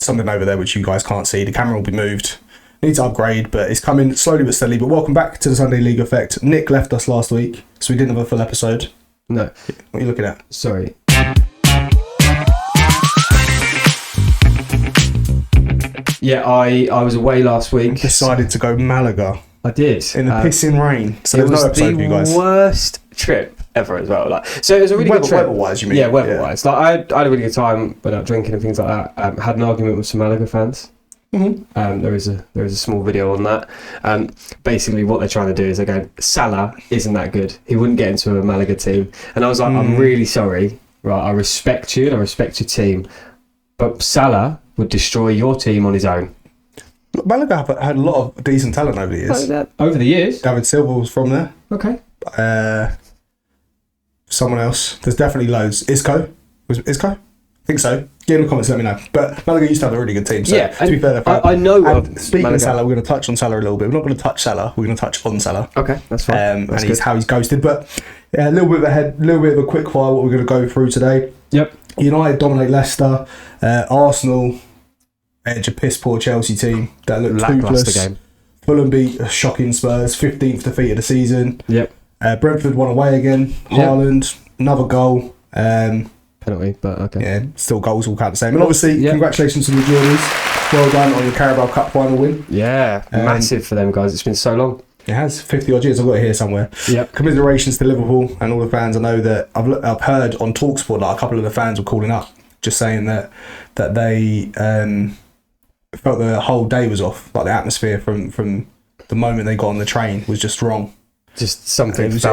something over there which you guys can't see. The camera will be moved. Needs to upgrade, but it's coming slowly but steadily. But welcome back to the Sunday League Effect. Nick left us last week, so we didn't have a full episode. No. What are you looking at? Sorry. Yeah, I was away last week. Decided to go Malaga. I did. In the pissing rain. So there's no episode for you guys. It was the worst trip ever as well. Like, so it was a really good trip. Weather-wise, you mean? Yeah, weather-wise. Like, I had a really good time, went out drinking and things like that. Had an argument with some Malaga fans. Mm-hmm. There is a small video on that. Basically, what they're trying to do is they're going, Salah isn't that good. He wouldn't get into a Malaga team. And I was like, I'm really sorry. Right, I respect you and I respect your team. But Salah would destroy your team on his own. Malaga have had a lot of decent talent over the years. Over the years? David Silva was from there. Okay. Someone else. There's definitely loads. Isco? Was it Isco? I think so. Get in the comments, let me know. But Malaga used to have a really good team. So, to be fair, I know. Speaking of Salah, we're going to touch on Salah a little bit. We're not going to touch Salah. We're going to touch on Salah. Okay, that's fine. That's how he's ghosted. But a little bit of a quick fire. What we're going to go through today. Yep. United dominate Leicester. Arsenal edge a piss poor Chelsea team that looked toothless. Game. Fulham beat shocking Spurs. 15th defeat of the season. Yep. Brentford won away again. Haaland, another goal. Penalty, but okay. Yeah, still goals all count the same. And obviously, congratulations to the Geordies. Well done on your Carabao Cup final win. Yeah, massive for them guys. It's been so long. It has 50 odd years. I've got it here somewhere. Yep. Commiserations to Liverpool and all the fans. I know that I've heard on TalkSport that a couple of the fans were calling up, just saying that they felt the whole day was off. Like the atmosphere from the moment they got on the train was just wrong. Just something. It was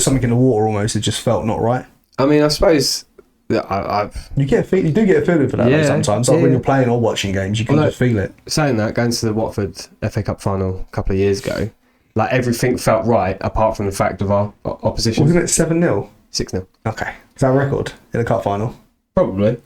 something in the water almost. It just felt not right. I mean, I suppose. You do get a feeling for that sometimes. Like when you're playing or watching games, you can just feel it. Saying that, going to the Watford FA Cup final a couple of years ago, like everything felt right apart from the fact of our opposition. Wasn't it 7-0? 6-0. Okay, is that a record in a cup final? Probably.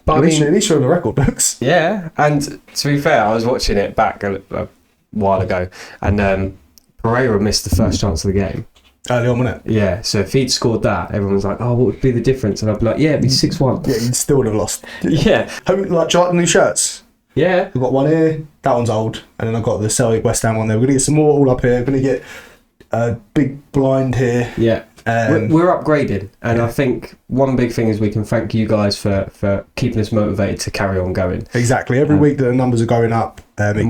But at least you're on the record books. Yeah, and to be fair, I was watching it back a while ago, and Pereira missed the first chance of the game. Early on, wasn't it? Yeah, so if he'd scored that, everyone was like, oh, what would be the difference? And I'd be like, yeah, it'd be 6-1. Yeah, you'd still would have lost. Yeah. Like, do you like the new shirts? Yeah. We've got one here, that one's old, and then I've got the Celtic West Ham one there. We're going to get some more all up here. We're going to get a big blind here. Yeah. We're upgrading, and I think one big thing is we can thank you guys for keeping us motivated to carry on going. Exactly. Every week that the numbers are going up, it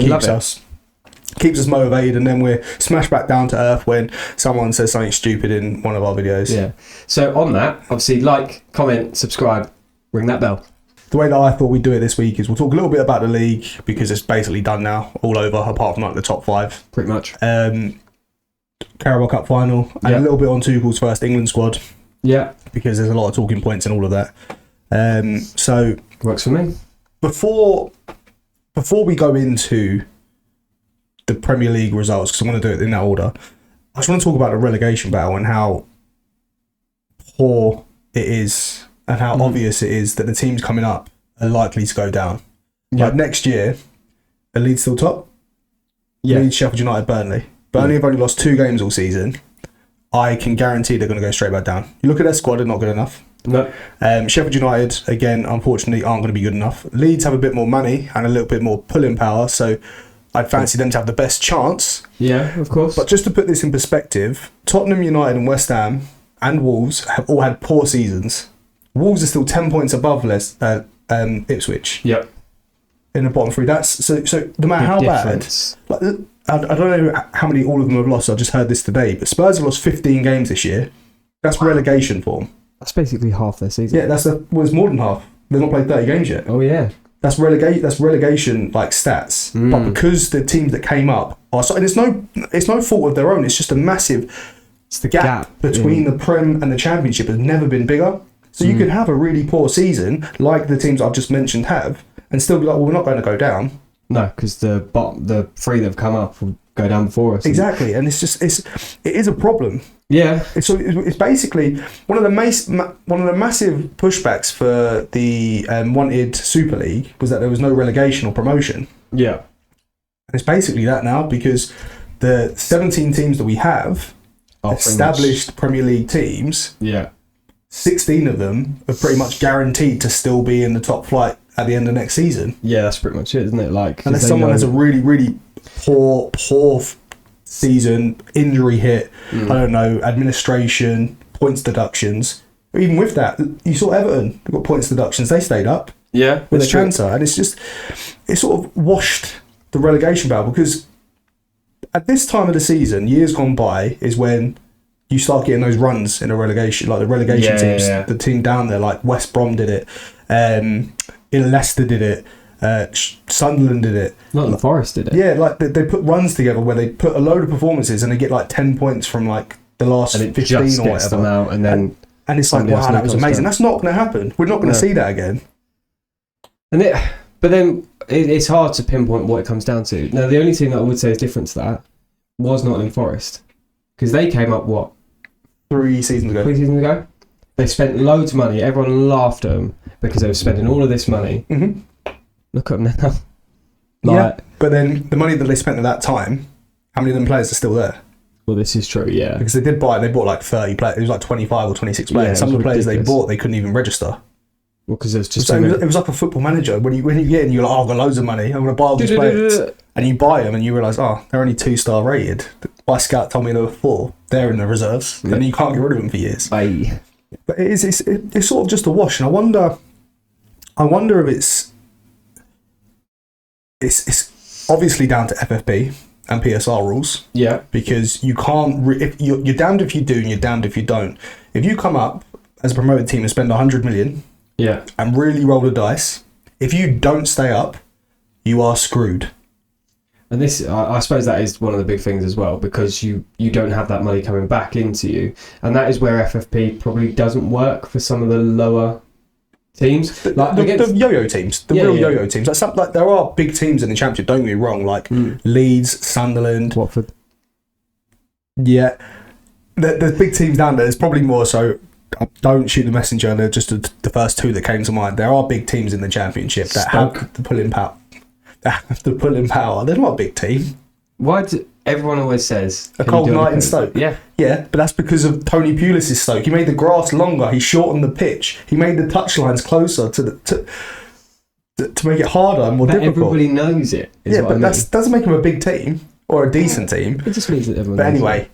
keeps us motivated, and then we're smashed back down to earth when someone says something stupid in one of our videos. Yeah. So on that, obviously, like, comment, subscribe, ring that bell. The way that I thought we'd do it this week is we'll talk a little bit about the league because it's basically done now, all over, apart from like the top 5. Pretty much. Carabao Cup final, and a little bit on Tuchel's first England squad. Yeah. Because there's a lot of talking points and all of that. So works for me. Before we go into the Premier League results, because I want to do it in that order, I just want to talk about the relegation battle and how poor it is and how obvious it is that the teams coming up are likely to go down. Yeah. Like next year, are Leeds still top? Yeah. Leeds, Sheffield United, Burnley. Burnley have only lost 2 games all season. I can guarantee they're going to go straight back down. You look at their squad, they're not good enough. No. Sheffield United, again, unfortunately, aren't going to be good enough. Leeds have a bit more money and a little bit more pulling power, so I'd fancy them to have the best chance. Yeah, of course. But just to put this in perspective, Tottenham, United and West Ham and Wolves have all had poor seasons. Wolves are still 10 points above Ipswich. Yep. In the bottom 3. That's so no matter how bad. Like, I don't know how many all of them have lost. I just heard this today, but Spurs have lost 15 games this year. That's relegation form. That's basically half their season. Yeah, it's more than half. They've not played 30 games yet. Oh yeah. That's relegation like stats. But because the teams that came up are and it's no fault of their own. It's just a massive. It's the gap between the Prem and the Championship has never been bigger. So you could have a really poor season like the teams I've just mentioned have, and still be like, well, we're not going to go the No, because the 3 that have come up will go down before us. Exactly, and it is a problem. Yeah. It's basically one of the massive pushbacks for the wanted Super League was that there was no relegation or promotion. Yeah. And it's basically that now because the 17 teams that we have, established Premier League teams, 16 of them are pretty much guaranteed to still be in the top flight at the end of next season. Yeah, that's pretty much it, isn't it? Like, unless someone has a really, really poor season, injury hit, I don't know, administration, points deductions. Even with that, you saw Everton got points deductions. They stayed up. Yeah, with a transfer, and it sort of washed the relegation battle, because at this time of the season, years gone by, is when you start getting those runs in a relegation, like the relegation teams. Yeah. The team down there, like West Brom did it, Leicester did it, Sunderland did it. Not Forest did it. Yeah, like they put runs together where they put a load of performances and they get like 10 points from like the last 15 or whatever. Them out and then and it's like, wow, that was amazing. That's not going to happen. We're not going to see that again. But then it's hard to pinpoint what it comes down to. Now, the only thing that I would say is different to that was Nottingham Forest, because they came up 3 seasons ago. 3 seasons ago. They spent loads of money. Everyone laughed at them because they were spending all of this money. Mm-hmm. Look at them now. Yeah, but then the money that they spent at that time, how many of them players are still there? Well, this is true, yeah. Because they bought like 30 players. It was like 25 or 26 players. Yeah, some of the players they bought, they couldn't even register. Well, because there's just it was like a football manager. When you get in, you're like, oh, I've got loads of money. I'm going to buy all these players. And you buy them and you realise, oh, they're only 2-star rated. My scout told me there were 4. They're in the reserves. Yeah. And you can't get rid of them for years. Bye. But it's sort of just a wash. And I wonder if it's obviously down to FFP and PSR rules. Yeah. Because you can't, if you're damned if you do and you're damned if you don't. If you come up as a promoted team and spend 100 million, yeah, and really roll the dice, if you don't stay up, you are screwed. And this, I suppose that is one of the big things as well, because you don't have that money coming back into you, and that is where FFP probably doesn't work for some of the lower teams, the yo-yo teams, real yo-yo teams. Like there are big teams in the Championship. Don't get me wrong, like Leeds, Sunderland, Watford. Yeah, there's big teams down there. There's probably more so. Don't shoot the messenger. They're just the first 2 that came to mind. There are big teams in the Championship that have the pulling power. They're not a big team. Why do everyone always says a cold night in Stoke? Yeah, but that's because of Tony Pulis' Stoke. He made the grass longer. He shortened the pitch. He made the touchlines closer to make it harder and more difficult. Everybody knows it. But that doesn't make him a big team or a decent team. It just means that everyone. But anyway.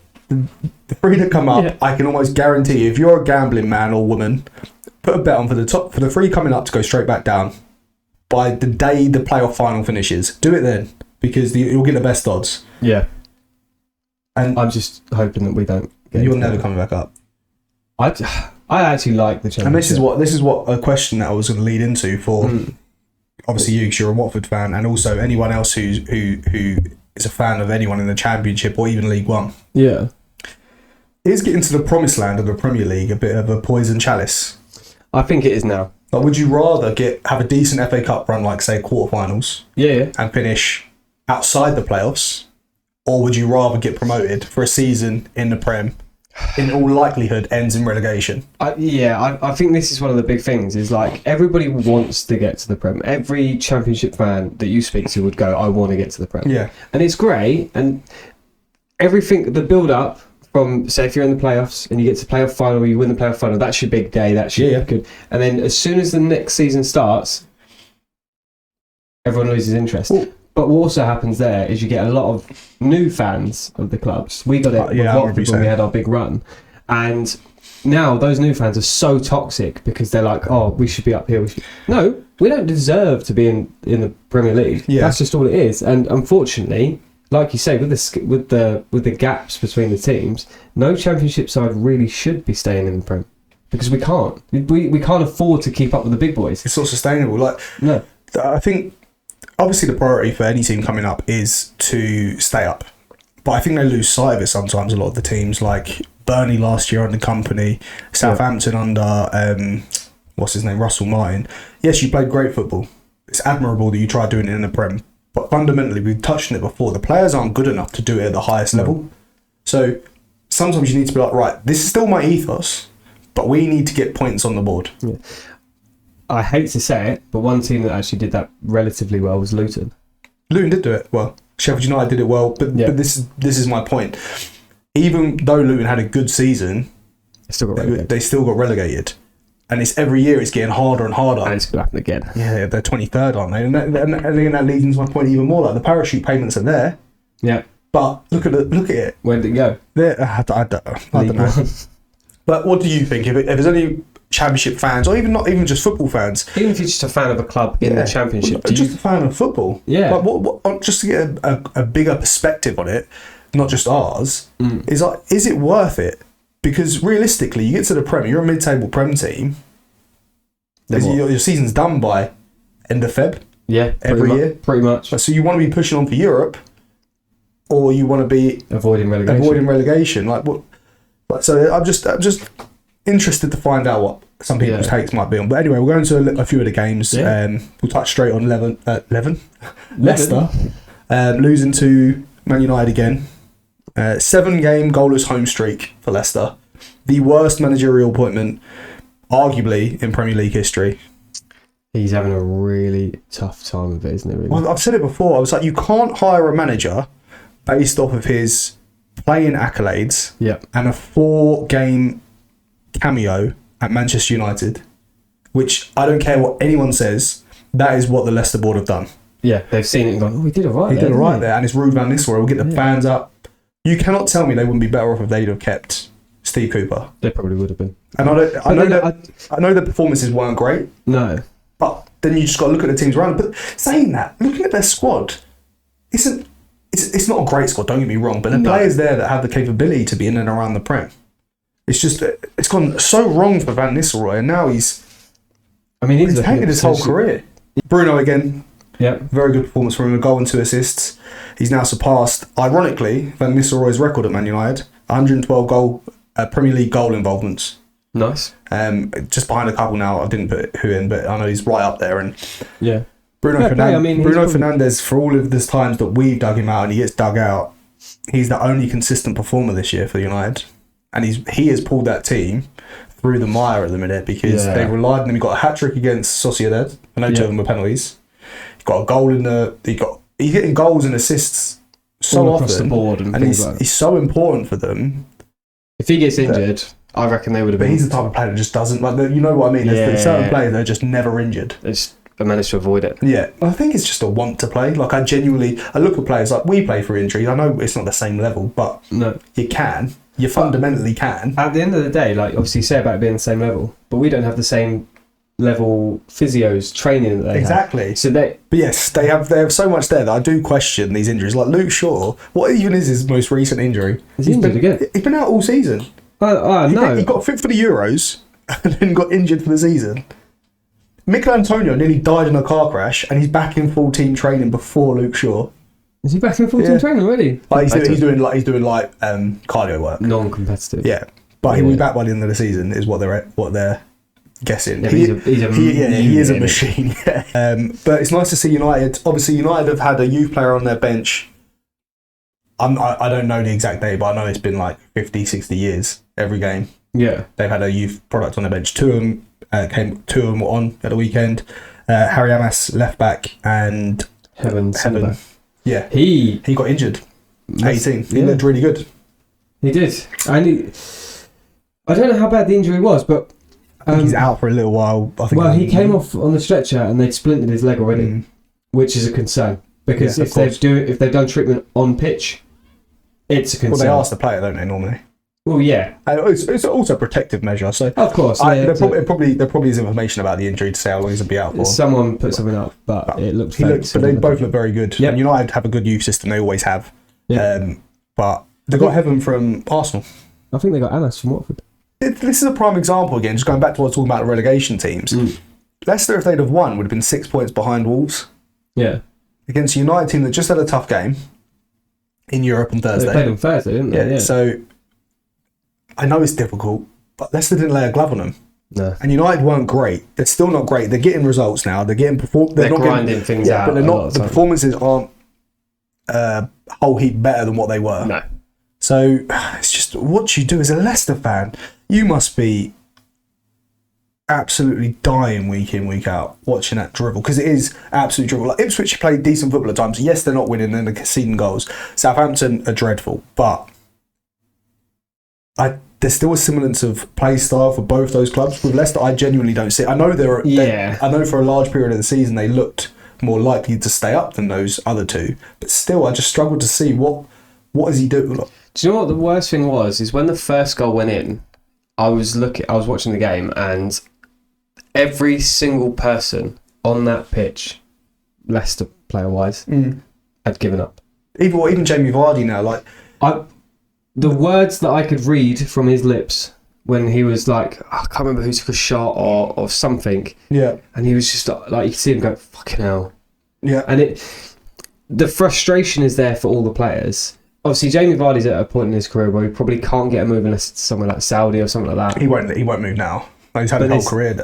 The 3 that come up, I can almost guarantee you, if you're a gambling man or woman, put a bet on for the 3 coming up to go straight back down by the day the playoff final finishes. Do it then, because you'll get the best odds. Yeah. And I'm just hoping that we don't. You're never coming back up. I actually like the Championship. And this is what a question that I was going to lead into for obviously you, because you're a Watford fan, and also anyone else who is a fan of anyone in the Championship or even League One. Yeah. Is getting to the promised land of the Premier League a bit of a poison chalice? I think it is now. Like, would you rather have a decent FA Cup run, like say quarterfinals, and finish outside the playoffs, or would you rather get promoted for a season in the Prem? In all likelihood, ends in relegation. I think this is one of the big things. Is like everybody wants to get to the Prem. Every Championship fan that you speak to would go, "I want to get to the Prem." Yeah, and it's great. And everything, the build up. From, say, if you're in the playoffs and you get to playoff final, you win the playoff final, that's your big day, that's your good. And then as soon as the next season starts, everyone loses interest. Ooh. But what also happens there is you get a lot of new fans of the clubs. We got it with Watford when we had our big run. And now those new fans are so toxic because they're like, oh, we should be up here. No, we don't deserve to be in the Premier League. Yeah. That's just all it is. And unfortunately, like you say, with the gaps between the teams, no Championship side really should be staying in the Prem because we can't. We can't afford to keep up with the big boys. It's not sustainable. No. I think obviously the priority for any team coming up is to stay up, but I think they lose sight of it sometimes. A lot of the teams, like Burnley last year under Company, Southampton under what's his name, Russell Martin. Yes, you played great football. It's admirable that you tried doing it in the Prem. But fundamentally, we've touched on it before, the players aren't good enough to do it at the highest level. So sometimes you need to be like, right, this is still my ethos, but we need to get points on the board. Yeah. I hate to say it, but one team that actually did that relatively well was Luton. Luton did do it well. Sheffield United did it well, but this is my point. Even though Luton had a good season, they still got relegated. and it's every year it's getting harder and harder. And it's going to happen again. Yeah, they're 23rd, aren't they? And then that leads into my point even more. Like the parachute payments are there. Yeah. But look at it. Where did it go? I don't know. But what do you think? If there's any Championship fans, or not even just football fans, even if you're just a fan of a club in the Championship, just a fan of football, like what just to get a bigger perspective on it, not just ours, is it worth it? Because realistically, you get to the Prem, you're a mid-table Prem team. Your season's done by end of Feb. Yeah, every year, pretty much. So you want to be pushing on for Europe, or you want to be avoiding relegation. Like what? So I'm just interested to find out what some people's takes might be on. But anyway, we'll go into a few of the games. We'll touch straight on Leicester losing to Man United again. 7-game goalless home streak for Leicester. The worst managerial appointment, arguably, in Premier League history. He's having a really tough time of it, isn't it? Really? Well, I've said it before. I was like, you can't hire a manager based off of his playing accolades and a 4-game cameo at Manchester United, which I don't care what anyone says, that is what the Leicester board have done. Yeah, they've seen it and gone, he did all right. He did all right there, and it's Ruud van Nistelrooy. We'll get the fans up. You cannot tell me they wouldn't be better off if they'd have kept Steve Cooper. They probably would have been. And I know the performances weren't great. No. But then you just got to look at the teams around. But saying that, looking at their squad, it's not a great squad, don't get me wrong, but the players there that have the capability to be in and around the Prem. It's just, it's gone so wrong for Van Nistelrooy, and now he's tainted his whole career. Bruno again, very good performance from him, a goal and 2 assists. He's now surpassed, ironically, Van Nistelrooy's record at Man United, 112 Premier League goal involvements. Nice. Just behind a couple now. I didn't put who in, but I know he's right up there. And Bruno Fernandes, for all of this times that we've dug him out and he gets dug out, he's the only consistent performer this year for United. And he has pulled that team through the mire at the minute because they relied on him. He got a hat-trick against Sociedad. I know 2 of them were penalties. He got a goal he's getting goals and assists so all often. Across the board and he's so important for them. If he gets injured, I reckon they would have been. But he's the type of player that just doesn't, you know what I mean? There's certain players that are just never injured. They managed to avoid it. Yeah, I think it's just a want to play. Like I look at players like we play for injuries. I know it's not the same level, but you can. You fundamentally can. At the end of the day, like obviously say about being the same level, but we don't have the same level physios training that they have. So but yes, they have so much there that I do question these injuries. Like Luke Shaw, what even is his most recent injury? He's injured again. He's been out all season. No. He got fit for the Euros and then got injured for the season. Mikel Antonio nearly died in a car crash and he's back in full team training before Luke Shaw. Is he back in full team training already? Like he's doing cardio work. Non-competitive. Yeah, but he'll be back by the end of the season. Is what they're guessing. Yeah, he is a machine. But it's nice to see United. Obviously, United have had a youth player on their bench. I don't know the exact date, but I know it's been like 50, 60 years every game. Yeah, they've had a youth product on their bench. 2 of them were on at the weekend. Harry Amas left back and Heaven. Yeah, he got injured. 18. He looked really good. He did. And I don't know how bad the injury was, but I think he's out for a little while. I think. Well, he came off on the stretcher and they'd splintered his leg already, which is a concern because if they've done treatment on pitch, it's a concern. Well, they ask the player, don't they, normally? Well, yeah. It's also a protective measure. So of course, there probably is information about the injury to say how long he's going to be out for. Someone put something up, but it looked. But they both look very good. Yep. And United have a good youth system; they always have. Yep. But they got Heaven from Arsenal. I think they got Anas from Watford. This is a prime example again. Just going back to what I was talking about the relegation teams. Leicester, if they'd have won, would have been 6 points behind Wolves. Yeah. Against a United team that just had a tough game in Europe on Thursday. They played on Thursday, didn't they? Yeah. So I know it's difficult, but Leicester didn't lay a glove on them. No. And United weren't great. They're still not great. They're getting results now. They're getting They're not grinding things out. But they're not. The performances aren't a whole heap better than what they were. No. So it's just what you do as a Leicester fan. You must be absolutely dying week in, week out watching that drivel, because it is absolute drivel. Like Ipswich play decent football at times. Yes, they're not winning and they're conceding goals. Southampton are dreadful, but there's still a semblance of play style for both those clubs. With Leicester, I genuinely don't see. I know I know for a large period of the season they looked more likely to stay up than those other two, but still, I just struggled to see what does he do. Do you know what the worst thing was? Is when the first goal went in, I was watching the game, and every single person on that pitch, Leicester player wise, had given up. Even Jamie Vardy now, the words that I could read from his lips when he was like, I can't remember who took a shot or something. Yeah. And he was just like, you could see him go, fucking hell. Yeah. And the frustration is there for all the players. Obviously, Jamie Vardy's at a point in his career where he probably can't get a move unless it's somewhere like Saudi or something like that. He won't move now. He's had a whole career. He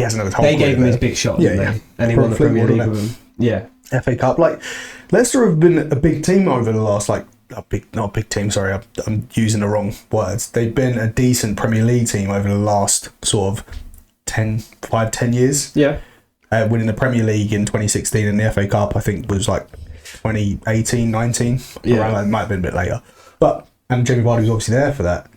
hasn't had a whole career. They gave him his big shot, didn't they? And he won the Premier League with him. Yeah. FA Cup. Leicester have been a big team over the last, not a big team, sorry, I'm using the wrong words. They've been a decent Premier League team over the last sort of 10 years. Yeah. Winning the Premier League in 2016 and the FA Cup, I think, was 2018, 19. Yeah. Around that, it might have been a bit later. And Jamie Vardy was obviously there for that.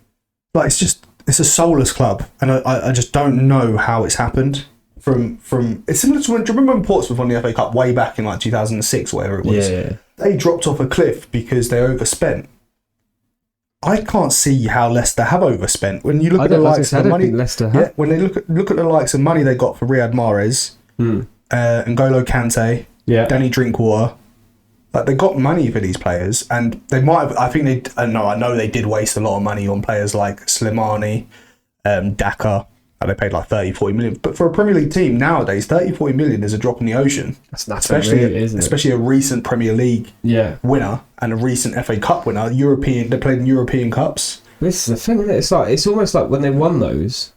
It's a soulless club, and I just don't know how it's happened. It's similar to do you remember when Portsmouth won the FA Cup way back in 2006 or whatever it was? Yeah. They dropped off a cliff because they overspent. I can't see how Leicester have overspent. When you look at the likes of the money, when they look at the likes of money they got for Riyad Mahrez, N'Golo Kante, Danny Drinkwater, they got money for these players, and they might have. I know they did waste a lot of money on players like Slimani, Daka. They paid 30-40 million, but for a Premier League team nowadays, 30-40 million is a drop in the ocean. That's nothing, especially a recent Premier League winner and a recent FA Cup winner. They played in European Cups. This is the thing, isn't it? It's almost like when they won those,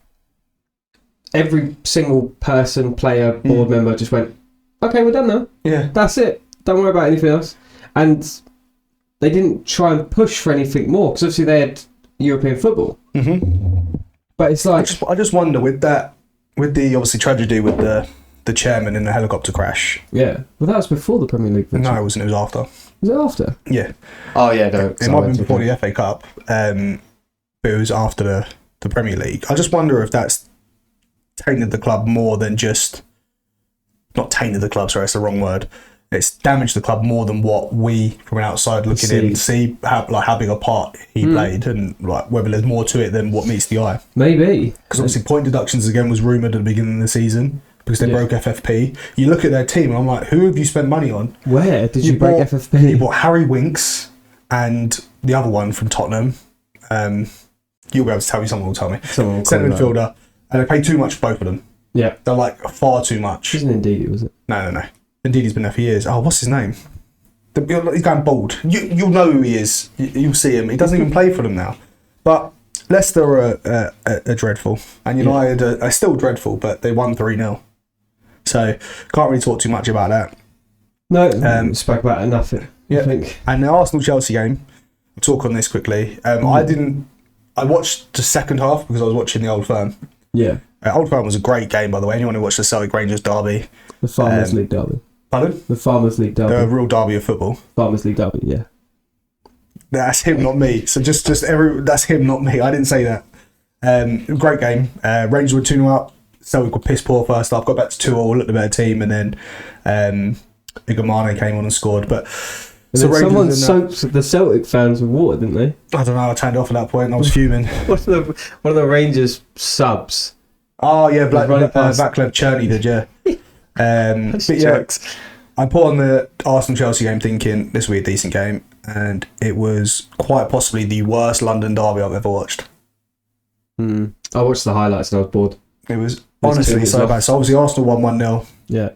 every single person, player, board member just went, "Okay, we're done now. Yeah, that's it. Don't worry about anything else." And they didn't try and push for anything more because obviously they had European football. But it's I just wonder with the obviously tragedy with the chairman in the helicopter crash. Yeah, well, that was before the Premier League. No, it wasn't. It was after. Was it after? Yeah. Oh yeah, no. It might have been before the FA Cup, but it was after the Premier League. I just wonder if that's tainted the club more than just not tainted the club. Sorry, that's the wrong word. It's damaged the club more than what we, from an outside looking in, see how big a part he played, and whether there's more to it than what meets the eye. Maybe because obviously point deductions again was rumoured at the beginning of the season because they broke FFP. You look at their team, and I'm like, who have you spent money on? Where did you break FFP? You bought Harry Winks and the other one from Tottenham. You'll be able to tell me. Someone will tell me. Centre midfielder, and they paid too much for both of them. Yeah, they're far too much. Isn't Indeed, was it? No. Indeed, he's been there for years. Oh, what's his name? He's going bald. You'll know who he is. You'll see him. He doesn't even play for them now. But Leicester are dreadful. And United are still dreadful, but they won 3-0. So, can't really talk too much about that. No, spoke about it enough, I think. And the Arsenal-Chelsea game, I'll talk on this quickly. I watched the second half because I was watching the Old Firm. Yeah. Old Firm was a great game, by the way. Anyone who watched the Celtic Rangers derby. The Farmers League derby. Pardon? The Farmers League derby. The real derby of football. Farmers League derby, yeah. That's him, not me. So that's him, not me. I didn't say that. Great game. Rangers were 2-0 up. Celtic were piss poor first half. Got back to 2-2, looked a better team, and then Igamane came on and scored. But someone soaked the Celtic fans with water, didn't they? I don't know. I turned it off at that point. I was fuming. One of the Rangers subs. Oh yeah, Vaclav Cherny did, yeah. But yeah, I put on the Arsenal-Chelsea game thinking this will be a decent game, and it was quite possibly the worst London derby I've ever watched. I watched the highlights and I was bored. It was honestly so bad. So obviously Arsenal won 1-0. Yeah.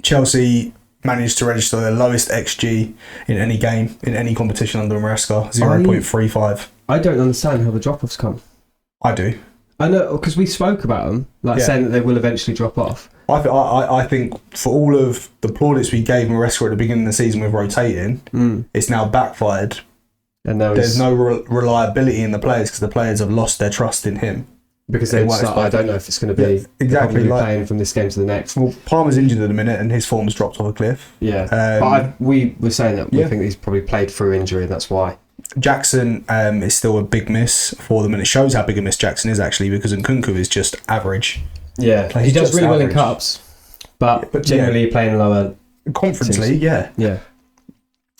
Chelsea managed to register their lowest XG in any game, in any competition under Maresca, 0.35. I don't understand how the drop-offs come. I do. I know, because we spoke about them, saying that they will eventually drop off. I think for all of the plaudits we gave Maresca at the beginning of the season with rotating, it's now backfired. And there's no reliability in the players because the players have lost their trust in him. Because I don't know if it's going to be exactly playing from this game to the next. Well, Palmer's injured at the minute and his form's dropped off a cliff. Yeah, but we were saying that we think he's probably played through injury and that's why. Jackson is still a big miss for them, and it shows how big a miss Jackson is actually, because Nkunku is just average. Yeah, Like, he does just really well in average. cups, but generally playing lower Conference teams. League, yeah. Yeah.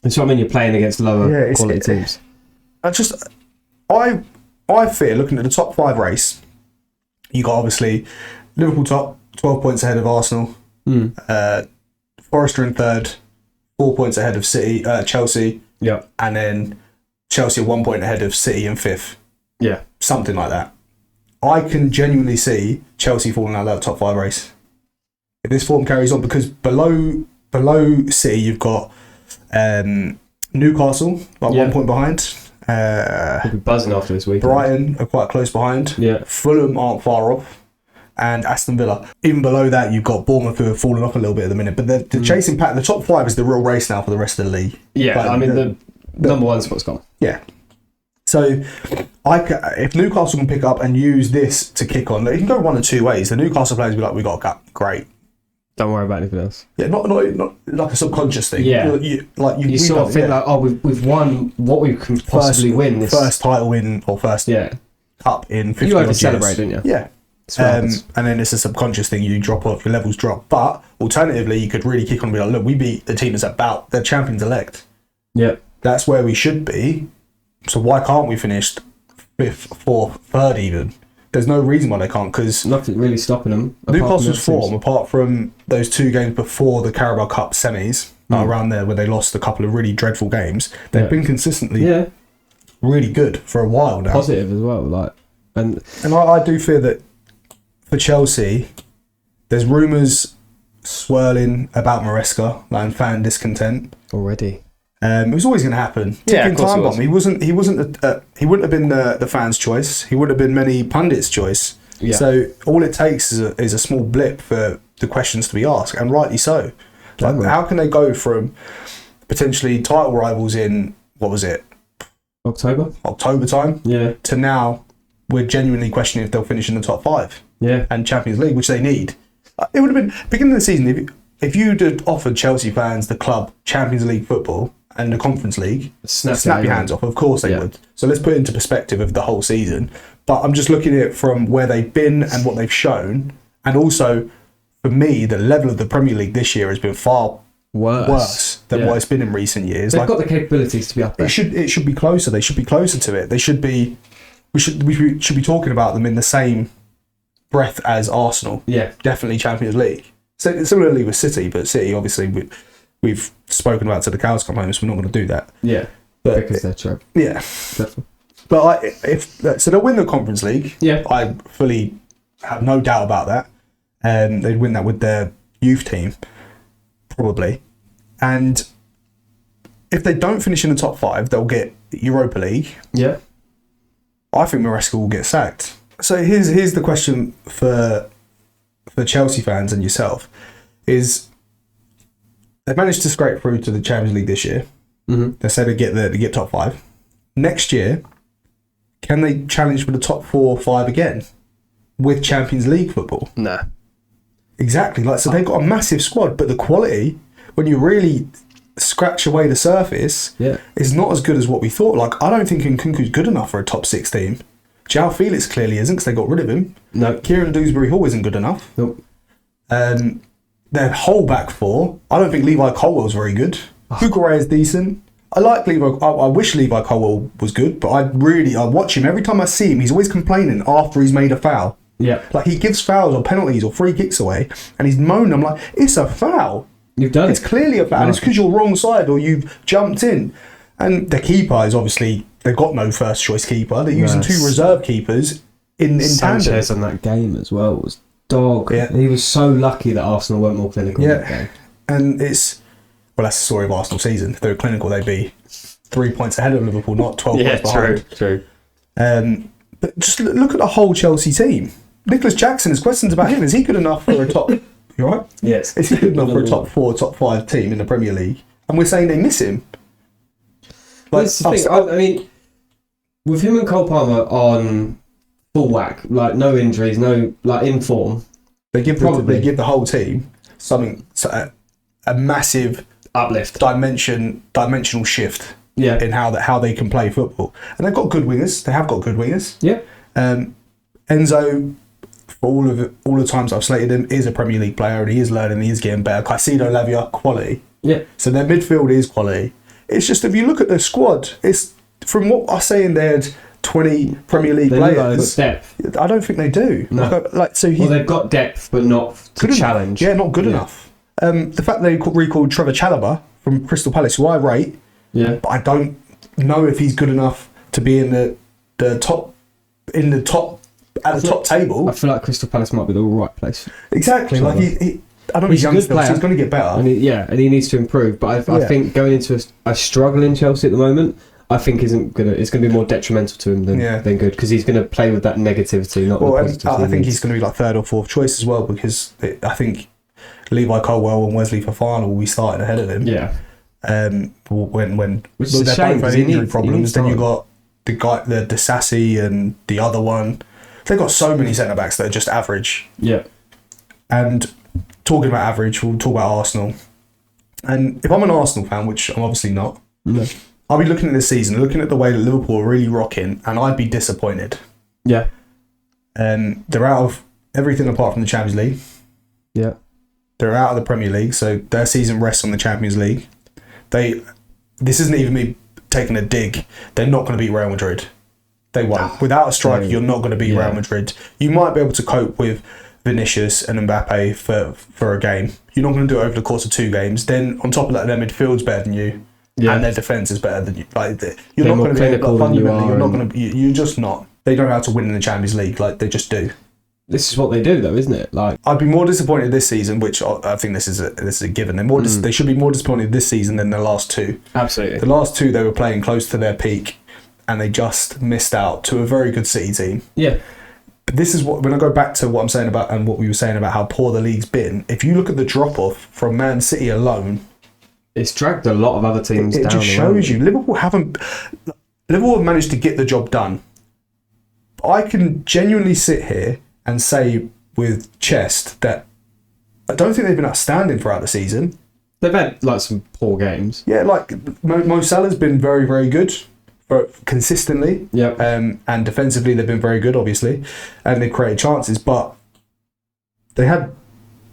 And so I mean, you're playing against lower quality teams. I fear, looking at the top 5 race, you got obviously Liverpool top, 12 points ahead of Arsenal. Forest are in third, 4 points ahead of Chelsea. Yeah. And then Chelsea are 1 point ahead of City in fifth. Yeah. Something like that. I can genuinely see Chelsea falling out of that top 5 race if this form carries on, because below City you've got Newcastle, like 1 point behind. We'll be buzzing after this week. Brighton are quite close behind. Yeah. Fulham aren't far off. And Aston Villa. Even below that, you've got Bournemouth, who have fallen off a little bit at the minute. But the chasing pack, the top 5 is the real race now for the rest of the league. Yeah, Like, I mean, the number 1 spot's gone. Yeah. So, if Newcastle can pick up and use this to kick on, it can go one of 2 ways. The Newcastle players will be like, we got a cut. Great. Don't worry about anything else. Yeah, not like a subconscious thing. Yeah. You sort of think like, oh, we've won what we can possibly win. This first title win, or first cup in 50 You odd over years. celebrate, don't you? Yeah. And then it's a subconscious thing, you drop off, your levels drop. But alternatively, you could really kick on and be like, look, we beat the team that's about the champions elect. Yeah. That's where we should be. So why can't we finish 5th, 4th, 3rd even? There's no reason why they can't, because nothing really stopping them. Newcastle's form, apart from those 2 games before the Carabao Cup semis, around there where they lost a couple of really dreadful games, they've been consistently really good for a while now. Positive as well, and I do fear that for Chelsea, there's rumours swirling about Maresca, and fan discontent already. It was always going to happen. Yeah, Ticking of course time it was. bomb. He wouldn't have been the fans' choice. He wouldn't have been many pundits' choice. Yeah. So all it takes is a small blip for the questions to be asked, and rightly so. Like, how can they go from potentially title rivals in, what was it, October time, to now we're genuinely questioning if they'll finish in the top 5 and Champions League, which they need. It would have been beginning of the season if you'd have offered Chelsea fans the club Champions League football and the Conference League, snap your hands off. Of course they would. So let's put it into perspective of the whole season. But I'm just looking at it from where they've been and what they've shown, and also for me, the level of the Premier League this year has been far worse than what it's been in recent years. They've got the capabilities to be up there. It should be closer. They should be closer to it. They should be. We should be talking about them in the same breath as Arsenal. Yeah, definitely Champions League. So similarly with City, but City obviously we've spoken about till the cows come home, so we're not going to do that. Yeah, but because they're true. Yeah, definitely. But so they'll win the Conference League. Yeah, I fully have no doubt about that. They'd win that with their youth team, probably. And if they don't finish in the top 5, they'll get Europa League. Yeah. I think Maresca will get sacked. So here's the question for Chelsea fans and yourself, is they've managed to scrape through to the Champions League this year. Mm-hmm. They say they get top 5. Next year, can they challenge for the top 4 or 5 again with Champions League football? Nah. Exactly. So they've got a massive squad, but the quality, when you really scratch away the surface, is not as good as what we thought. I don't think Nkunku's good enough for a top 6 team. João Felix clearly isn't, because they got rid of him. No. Kieran Dewsbury Hall isn't good enough. Nope. Their whole back 4, I don't think Levi Colwell's very good. Cucurella is decent. I like Levi. I wish Levi Colwell was good, but I watch him. Every time I see him, he's always complaining after he's made a foul. Yeah. He gives fouls or penalties or free kicks away, and he's moaning. I'm like, it's a foul. You've done It's clearly a foul. And it's because you're wrong side or you've jumped in. And the keeper is obviously, they've got no first choice keeper. They're using 2 reserve keepers in Sanchez tandem. on that game as well was dog. Yeah. He was so lucky that Arsenal weren't more clinical in that game. And that's the story of Arsenal season. If they were clinical, they'd be 3 points ahead of Liverpool, not 12 points behind. True. But just look at the whole Chelsea team. Nicholas Jackson, there's questions about him. Is he good enough for a top... You all right? Yes. Is he good enough for a top 4, top 5 team in the Premier League? And we're saying they miss him. That's the thing. I mean, with him and Cole Palmer on full whack, no injuries, no in form, they give the whole team something, a massive uplift, dimensional shift. in how they can play football. And they've got good wingers. They have got good wingers. Yeah. Enzo, for all the times I've slated him, is a Premier League player and he is learning, he is getting better. Caicedo, Lavia, quality. Yeah. So their midfield is quality. It's just, if you look at the squad, it's from what I say in there, 20 Premier League players. Depth. I don't think they do. No. They've got depth, but not to challenge. Yeah, not good enough. The fact they recalled Trevor Chalobah from Crystal Palace, who I rate, but I don't know if he's good enough to be in the top at the top table. I feel like Crystal Palace might be the right place. Exactly. Like I don't know, he's young still, so he's going to get better. And he needs to improve. But I think going into a struggling Chelsea at the moment, I think it's going to be more detrimental to him than good, because he's going to play with that negativity, not the positivity. I think he's going to be like third or fourth choice as well, because I think Levi Colwell and Wesley Fofana will be starting ahead of him. Yeah. When which is a shame, both had injury problems, then you've got the guy, the Disassi, and the other one. They've got so many centre backs that are just average. Yeah. And talking about average, we'll talk about Arsenal. And if I'm an Arsenal fan, which I'm obviously not, I'll be looking at this season, looking at the way that Liverpool are really rocking, and I'd be disappointed. Yeah. They're out of everything apart from the Champions League. Yeah. They're out of the Premier League, so their season rests on the Champions League. This isn't even me taking a dig. They're not going to beat Real Madrid. They won't. Without a striker, you're not going to beat Real Madrid. You might be able to cope with Vinicius and Mbappe for a game. You're not going to do it over the course of 2 games. Then on top of that, their midfield's better than you, and their defence is better than you. Like you're not going to be fundamentally. You're not going to. You're just not. They don't know how to win in the Champions League. Like they just do. This is what they do, though, isn't it? Like I'd be more disappointed this season, which I think this is a given. They should be more disappointed this season than the last 2. Absolutely. The last 2 they were playing close to their peak, and they just missed out to a very good City team. Yeah. But this is when I go back to what I'm saying about, and what we were saying about how poor the league's been. If you look at the drop off from Man City alone, it's dragged a lot of other teams down. It just shows you Liverpool have managed to get the job done. I can genuinely sit here and say with chest that I don't think they've been outstanding throughout the season. They've had like some poor games. Yeah, like Mo Salah's been very, very good consistently. Yep. And defensively they've been very good, obviously, and they've created chances. But they had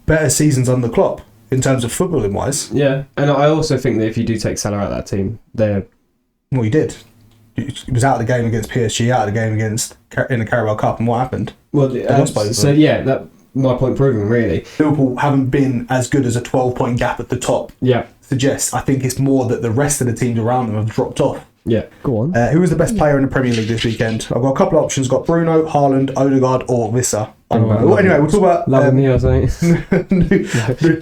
better seasons under Klopp in terms of footballing wise. Yeah, and I also think that if you do take Salah out of that team, they're he did. He was out of the game against PSG, out of the game in the Carabao Cup, and what happened? Well, that my point proven, really. Liverpool haven't been as good as a 12-point gap at the top. Yeah, suggests. I think it's more that the rest of the teams around them have dropped off. Yeah, go on. Who was the best player in the Premier League this weekend? I've got a couple of options. Got Bruno, Haaland, Odegaard, or Wissa. Anyway, we'll talk about.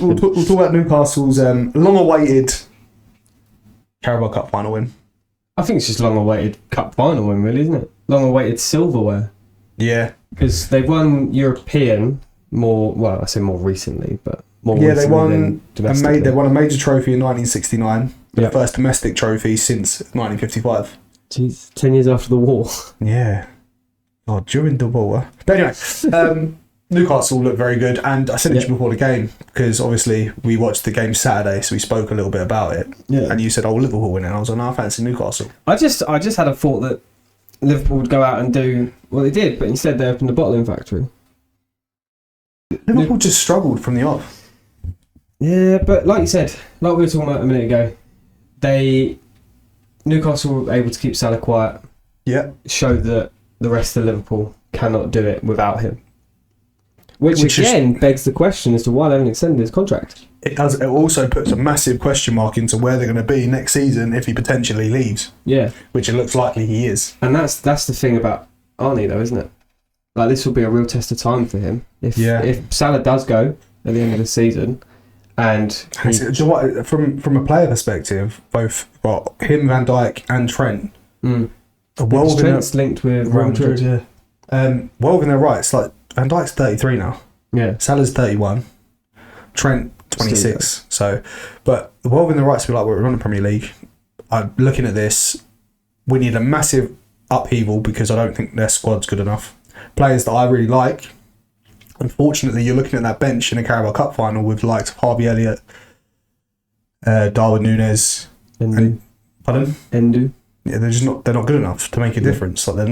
We'll talk about Newcastle's long-awaited Carabao Cup final win. I think it's just long-awaited cup final win, really, isn't it? Long-awaited silverware. Yeah, because they've won European more. Well, I say more recently, but more. Yeah, they won. They won a major trophy in 1969. The first domestic trophy since 1955. Jeez, 10 years after the war. Yeah. Oh, during the war. But anyway, Newcastle looked very good, and I said it before the game, because obviously we watched the game Saturday, so we spoke a little bit about it. Yeah. And you said, "Oh, Liverpool winning." I was like, "No, I fancy Newcastle." I just had a thought that Liverpool would go out and do what they did, but instead they opened a bottling factory. Liverpool just struggled from the off. Yeah, but like you said, like we were talking about a minute ago, Newcastle were able to keep Salah quiet. Yeah. Showed that the rest of Liverpool cannot do it without him. Which again begs the question as to why they haven't extended his contract. It does. It also puts a massive question mark into where they're going to be next season if he potentially leaves. Yeah. Which it looks likely he is. And that's the thing about Arnie, though, isn't it? Like, this will be a real test of time for him. If Salah does go at the end of the season, and do you know what? From a player perspective, both him, Van Dijk, and Trent. Trent's linked with Real Madrid. Yeah. Well within their rights. Like, Van Dijk's 33 now. Yeah. Salah's 31. Trent 26. So, but well within their rights to be like, we're on the Premier League. I'm looking at this. We need a massive upheaval because I don't think their squad's good enough. Players that I really like. Unfortunately, you're looking at that bench in a Carabao Cup final with the likes of Harvey Elliott, Darwin Núñez, and Pardon? Endu. Yeah, they're not good enough to make a difference. Like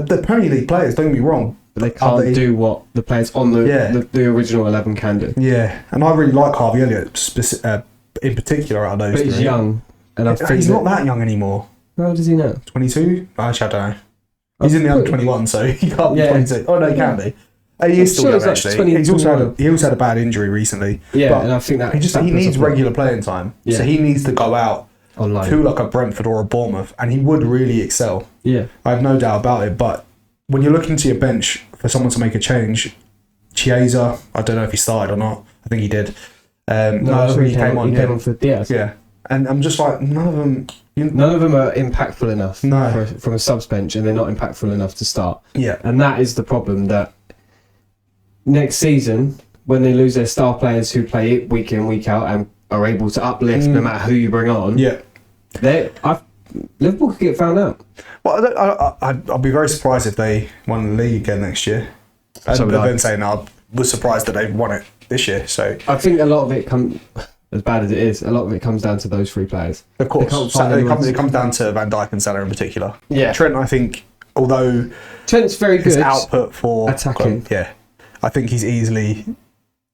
they're Premier League players. Don't get me wrong, but they can't do what the players on the original 11 can do. Yeah, and I really like Harvey Elliott in particular out of those. But he's young, and he's not that young anymore. How old is he now? 22. Actually, I don't know. He's in the under 21, so he can't be 22. Oh no, he can be. He is still young, actually. He's also had a bad injury recently. Yeah, but and I think that he needs regular playing time. Yeah. So he needs to go out online to like a Brentford or a Bournemouth, and he would really excel. Yeah, I have no doubt about it. But when you're looking to your bench for someone to make a change, Chiesa, I don't know if he started or not. I think he did. No, he came on. He came on for Diaz. Yeah, and I'm just like, none of them. None of them are impactful enough from a subs bench, and they're not impactful enough to start. Yeah, and that is the problem. That next season, when they lose their star players who play it week in, week out, and are able to uplift no matter who you bring on, Liverpool could get found out. Well, I'd be very surprised if they won the league again next year. And then saying I was surprised that they won it this year. So I think a lot of it as bad as it is, a lot of it comes down to those three players. Of course, it comes down to Van Dijk and Salah in particular. Yeah, Trent, I think, although Trent's very good, his output for attacking, I think he's easily.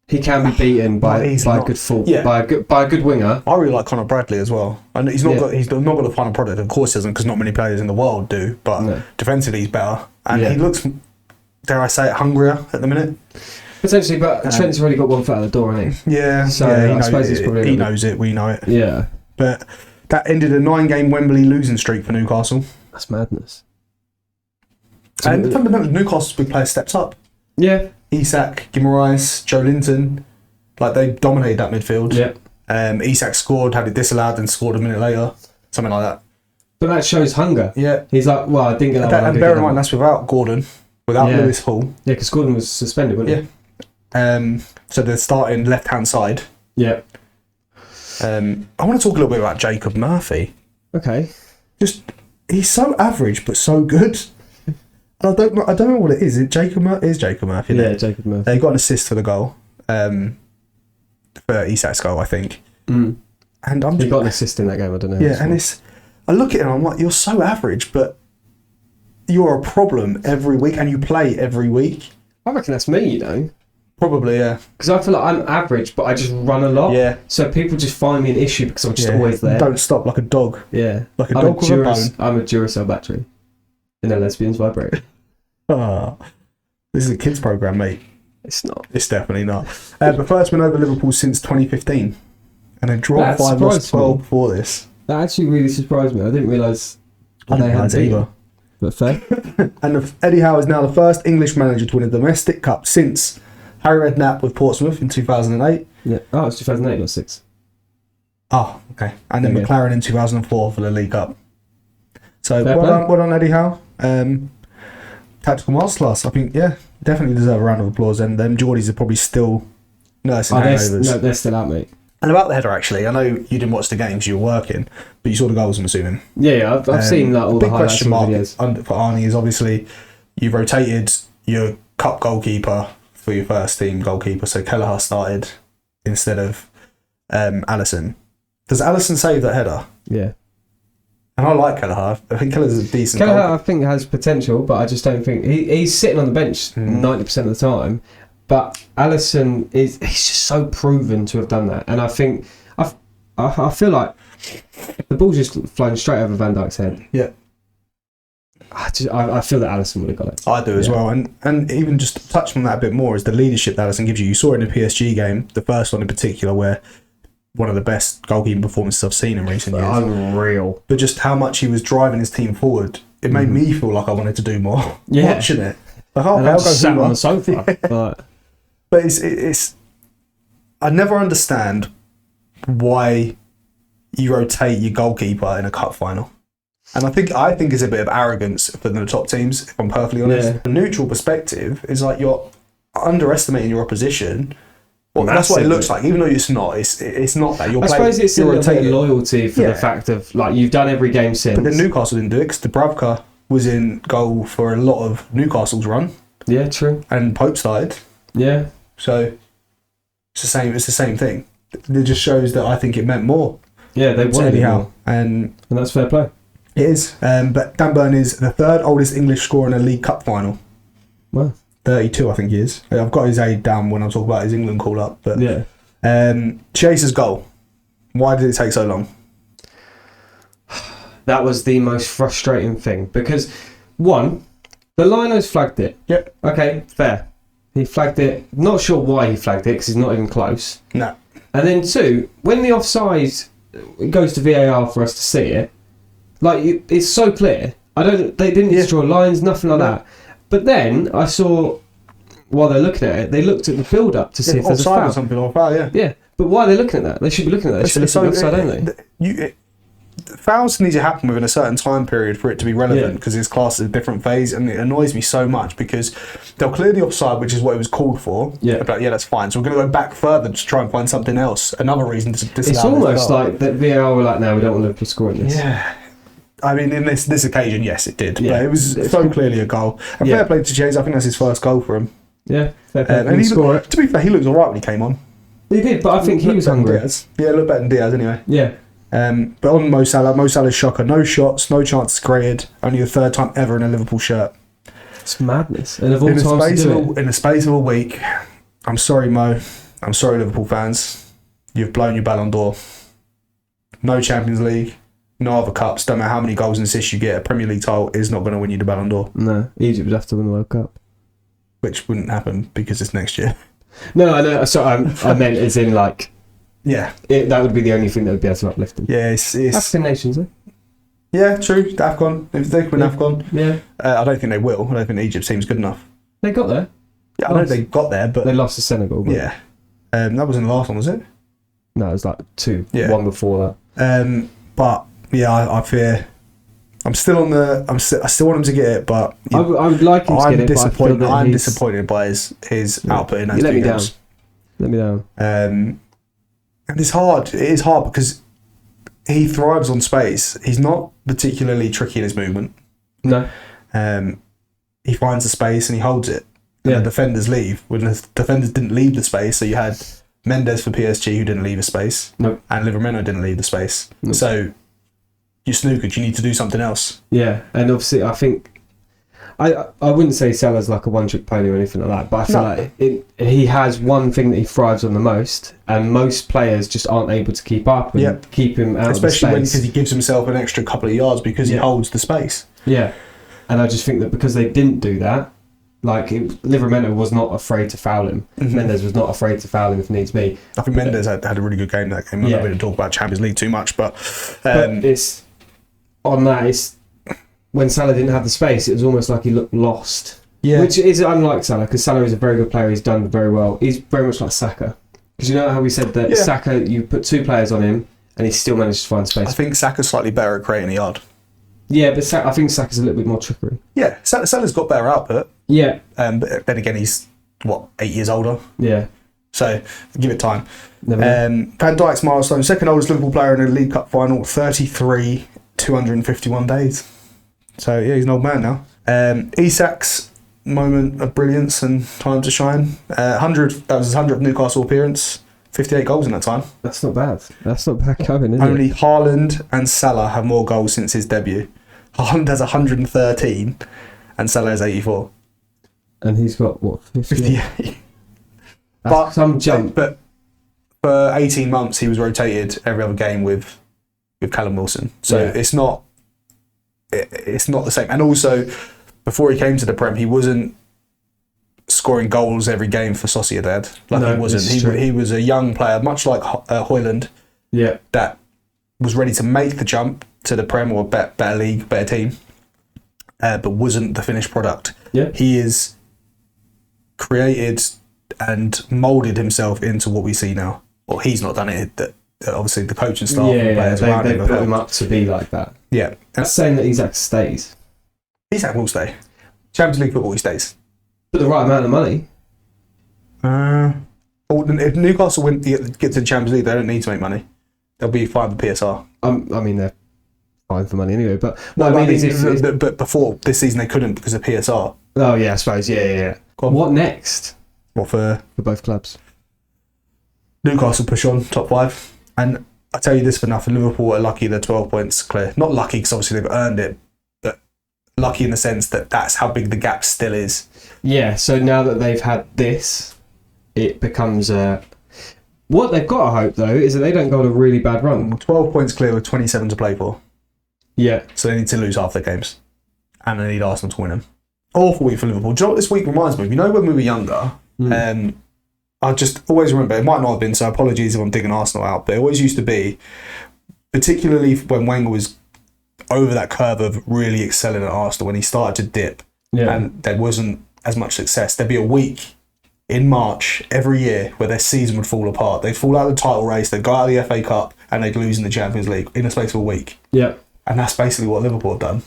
He can be beaten by a good by a good winger. I really like Conor Bradley as well. And he's not got the final product. Of course, he doesn't, because not many players in the world do. But defensively, he's better, and he looks, dare I say it, hungrier at the minute. Potentially, but Trent's already got one foot out the door, hasn't he? Yeah. So I suppose it's probably he knows it. We know it. Yeah. But that ended a 9-game Wembley losing streak for Newcastle. That's madness. And fundamentally, Newcastle's big player steps up. Yeah. ISAK, Guimaraes, Joe Linton, like they dominated that midfield. Yeah. ISAK scored, had it disallowed, and scored a minute later, something like that. But that shows hunger. Yeah. He's like, well, I didn't get that one. And bear in mind, that's without Gordon, without Lewis Hall. Yeah, because Gordon was suspended, wasn't he? So they're starting left-hand side. Yeah. I want to talk a little bit about Jacob Murphy. Okay. He's so average, but so good. I don't know what it is. Is Jacob Murphy? Yeah, Jacob Murphy. They got an assist for the goal, for Isak's goal, I think. Mm. And he got an assist in that game. I don't know. Yeah, and I look at him. I'm like, you're so average, but you're a problem every week, and you play every week. I reckon that's me. You know. Probably, yeah. Because I feel like I'm average, but I just run a lot. Yeah. So people just find me an issue because I'm just always there. Don't stop like a dog. Yeah. Like a dog with a bone. I'm a Duracell battery. In a lesbian's vibrator. This is a kids program, mate. It's not. It's definitely not. But first win over Liverpool since 2015, and they draw 5, lost 12 before this. That actually really surprised me. I didn't realise they had either. But fair. And Eddie Howe is now the first English manager to win a domestic cup since Harry Redknapp with Portsmouth in 2008. Yeah. Oh, it's 2008, not 6. Oh, okay. And then McLaren in 2004 for the League Cup. So well done, Eddie Howe. Tactical masterclass. I think, definitely deserve a round of applause. And them Geordies are probably still nursing hangovers. No, they're still out, mate. And about the header, actually, I know you didn't watch the games, you were working, but you saw the goals, I'm assuming. Yeah, I've seen that all the highlights and videos. Big question mark for Arnie is obviously you rotated your cup goalkeeper for your first team goalkeeper, so Kelleher started instead of Alisson. Does Alisson save that header? Yeah. And I like Kelleher. I think Kelleher's a decent Kelleher, goalkeeper. I think, has potential, but I just don't think... He's sitting on the bench 90% of the time, but Alisson he's just so proven to have done that. And I think... I feel like the ball's just flying straight over Van Dijk's head. Yeah. I feel that Alisson would have got it. I do as well. And even just to touch on that a bit more is the leadership that Alisson gives you. You saw it in the PSG game, the first one in particular, where one of the best goalkeeping performances I've seen in recent years. Unreal. But just how much he was driving his team forward, it made me feel like I wanted to do more watching it. Like, I'll go sat on the sofa. But it's I never understand why you rotate your goalkeeper in a cup final. And I think it's a bit of arrogance for the top teams, if I'm perfectly honest. Yeah. A neutral perspective is like you're underestimating your opposition. Well, that's what it looks like, even though it's not. It's not that. I suppose it's a little bit of loyalty for the fact of, like, you've done every game since. But then Newcastle didn't do it because Dubravka was in goal for a lot of Newcastle's run. Yeah, true. And Pope started. Yeah. So it's the same thing. It just shows that I think it meant more. Yeah, they wanted Eddie it Howe. more. And that's fair play. it is. But Dan Burn is the third oldest English scorer in a League Cup final. Wow. 32, I think he is. I've got his age down when I'm talking about his England call up. But Yeah. Chaser's goal. Why did it take so long? That was the most frustrating thing because, one, the linos flagged it. Yep. Okay, fair. He flagged it. Not sure why he flagged it because he's not even close. No. And then two, when the offside goes to VAR for us to see it, like it's so clear. They didn't need to draw lines, nothing like that. But then I saw, while they're looking at it, they looked at the build-up to see if there's a foul. Or something or foul, yeah. Yeah, but why are they looking at that? They should be looking at that. They should be looking at the offside only. Fouls need to happen within a certain time period for it to be relevant because it's classed as a different phase, and it annoys me so much because they'll clear the offside, which is what it was called for. Yeah. But that's fine. So we're going to go back further to try and find something else. Another reason to disallow. It's almost like that VAR were like, no, we don't want Liverpool scoring this. Yeah. I mean, in this occasion, yes, it did. Yeah. But it was so clearly a goal. And fair play to Chase. I think that's his first goal for him. Yeah, fair play. And to be fair, he looks alright when he came on. He did, but I think he was hungry. Yeah, looked better than Diaz anyway. Yeah. But on Mo Salah's shocker. No shots, no chances created. Only the third time ever in a Liverpool shirt. It's madness. And of all times to do it. In the space of a week, I'm sorry, Mo. I'm sorry, Liverpool fans. You've blown your Ballon d'Or. No Champions League, no other cups. Don't matter how many goals and assists you get. A Premier League title is not going to win you the Ballon d'Or. No, Egypt would have to win the World Cup. Which wouldn't happen because it's next year. No, I know. So I meant as in like... Yeah. That would be the only thing that would be able to uplift them. Yeah, it's African nations, eh? Yeah, true. The AFCON. If they win AFCON. Yeah. I don't think they will. I don't think the Egypt team's good enough. They got there. Yeah, I know they got there, but... They lost to Senegal. But... Yeah. That wasn't the last one, was it? No, it was like two. Yeah. One before that. But, yeah, I fear... I'm still on the... I still want him to get it, but... I would like him to get it, but I'm disappointed by his output in those two games. Let me down. And it's hard. It is hard because he thrives on space. He's not particularly tricky in his movement. No. He finds the space and he holds it. And the defenders leave. When the defenders didn't leave the space, so you had Mendes for PSG who didn't leave a space. Nope. And Livermeno didn't leave the space. Nope. So you're snookered. You need to do something else. Yeah, and obviously I think... I wouldn't say Salah's like a one-trick pony or anything like that, but I feel like he has one thing that he thrives on the most, and most players just aren't able to keep up and keep him out of the space. Especially because he gives himself an extra couple of yards because he holds the space. Yeah, and I just think that because they didn't do that, like Livermeno was not afraid to foul him. Mm-hmm. Mendes was not afraid to foul him if needs be. I think Mendes had a really good game that game. I'm not going to talk about Champions League too much, but it's on that. It's when Salah didn't have the space, it was almost like he looked lost. Yeah. Which is unlike Salah, because Salah is a very good player. He's done very well. He's very much like Saka. Because you know how we said that Saka, you put two players on him, and he still managed to find space. I think Saka's slightly better at creating a yard. Yeah, but I think Saka's a little bit more trickery. Yeah, Salah's got better output. Yeah. But then again, he's, 8 years older? Yeah. So, give it time. Van Dijk's milestone, second oldest Liverpool player in a League Cup final, 33, 251 days. So, yeah, he's an old man now. ISAK's moment of brilliance and time to shine. That was his 100th Newcastle appearance. 58 goals in that time. That's not bad. That's not bad going, is it? Only Haaland and Salah have more goals since his debut. Haaland has 113 and Salah has 84. And he's got, what, 58? But some jump. But for 18 months, he was rotated every other game with Callum Wilson. So it's not the same. And also, before he came to the Prem, he wasn't scoring goals every game for Sociedad. He wasn't. He was a young player, much like Højlund, that was ready to make the jump to the Prem or better league, better team, but wasn't the finished product. Yeah. He is created and moulded himself into what we see now. Well, he's not done it. That obviously the coaching staff and players around him they put him up to be like that. Yeah. That's saying that ISAK stays. ISAK will stay. Champions League football, he stays. For the right amount of money. If Newcastle get to the Champions League, they don't need to make money. They'll be fine with PSR. I mean, they're fine for money anyway. But but before this season, they couldn't because of PSR. Oh yeah, I suppose. Yeah. What next? What for both clubs? Newcastle push on top 5, and I tell you this for nothing. Liverpool are lucky they're 12 points clear. Not lucky because obviously they've earned it, but lucky in the sense that that's how big the gap still is. Yeah, so now that they've had this, it becomes what they've got to hope, though, is that they don't go on a really bad run. 12 points clear with 27 to play for. Yeah. So they need to lose half their games. And they need Arsenal to win them. Awful week for Liverpool. Do you know what this week reminds me of? You know when we were younger, I just always remember, it might not have been, so apologies if I'm digging Arsenal out, but it always used to be, particularly when Wenger was over that curve of really excelling at Arsenal, when he started to dip and there wasn't as much success, there'd be a week in March every year where their season would fall apart. They'd fall out of the title race, they'd go out of the FA Cup, and they'd lose in the Champions League in the space of a week. Yeah. And that's basically what Liverpool have done.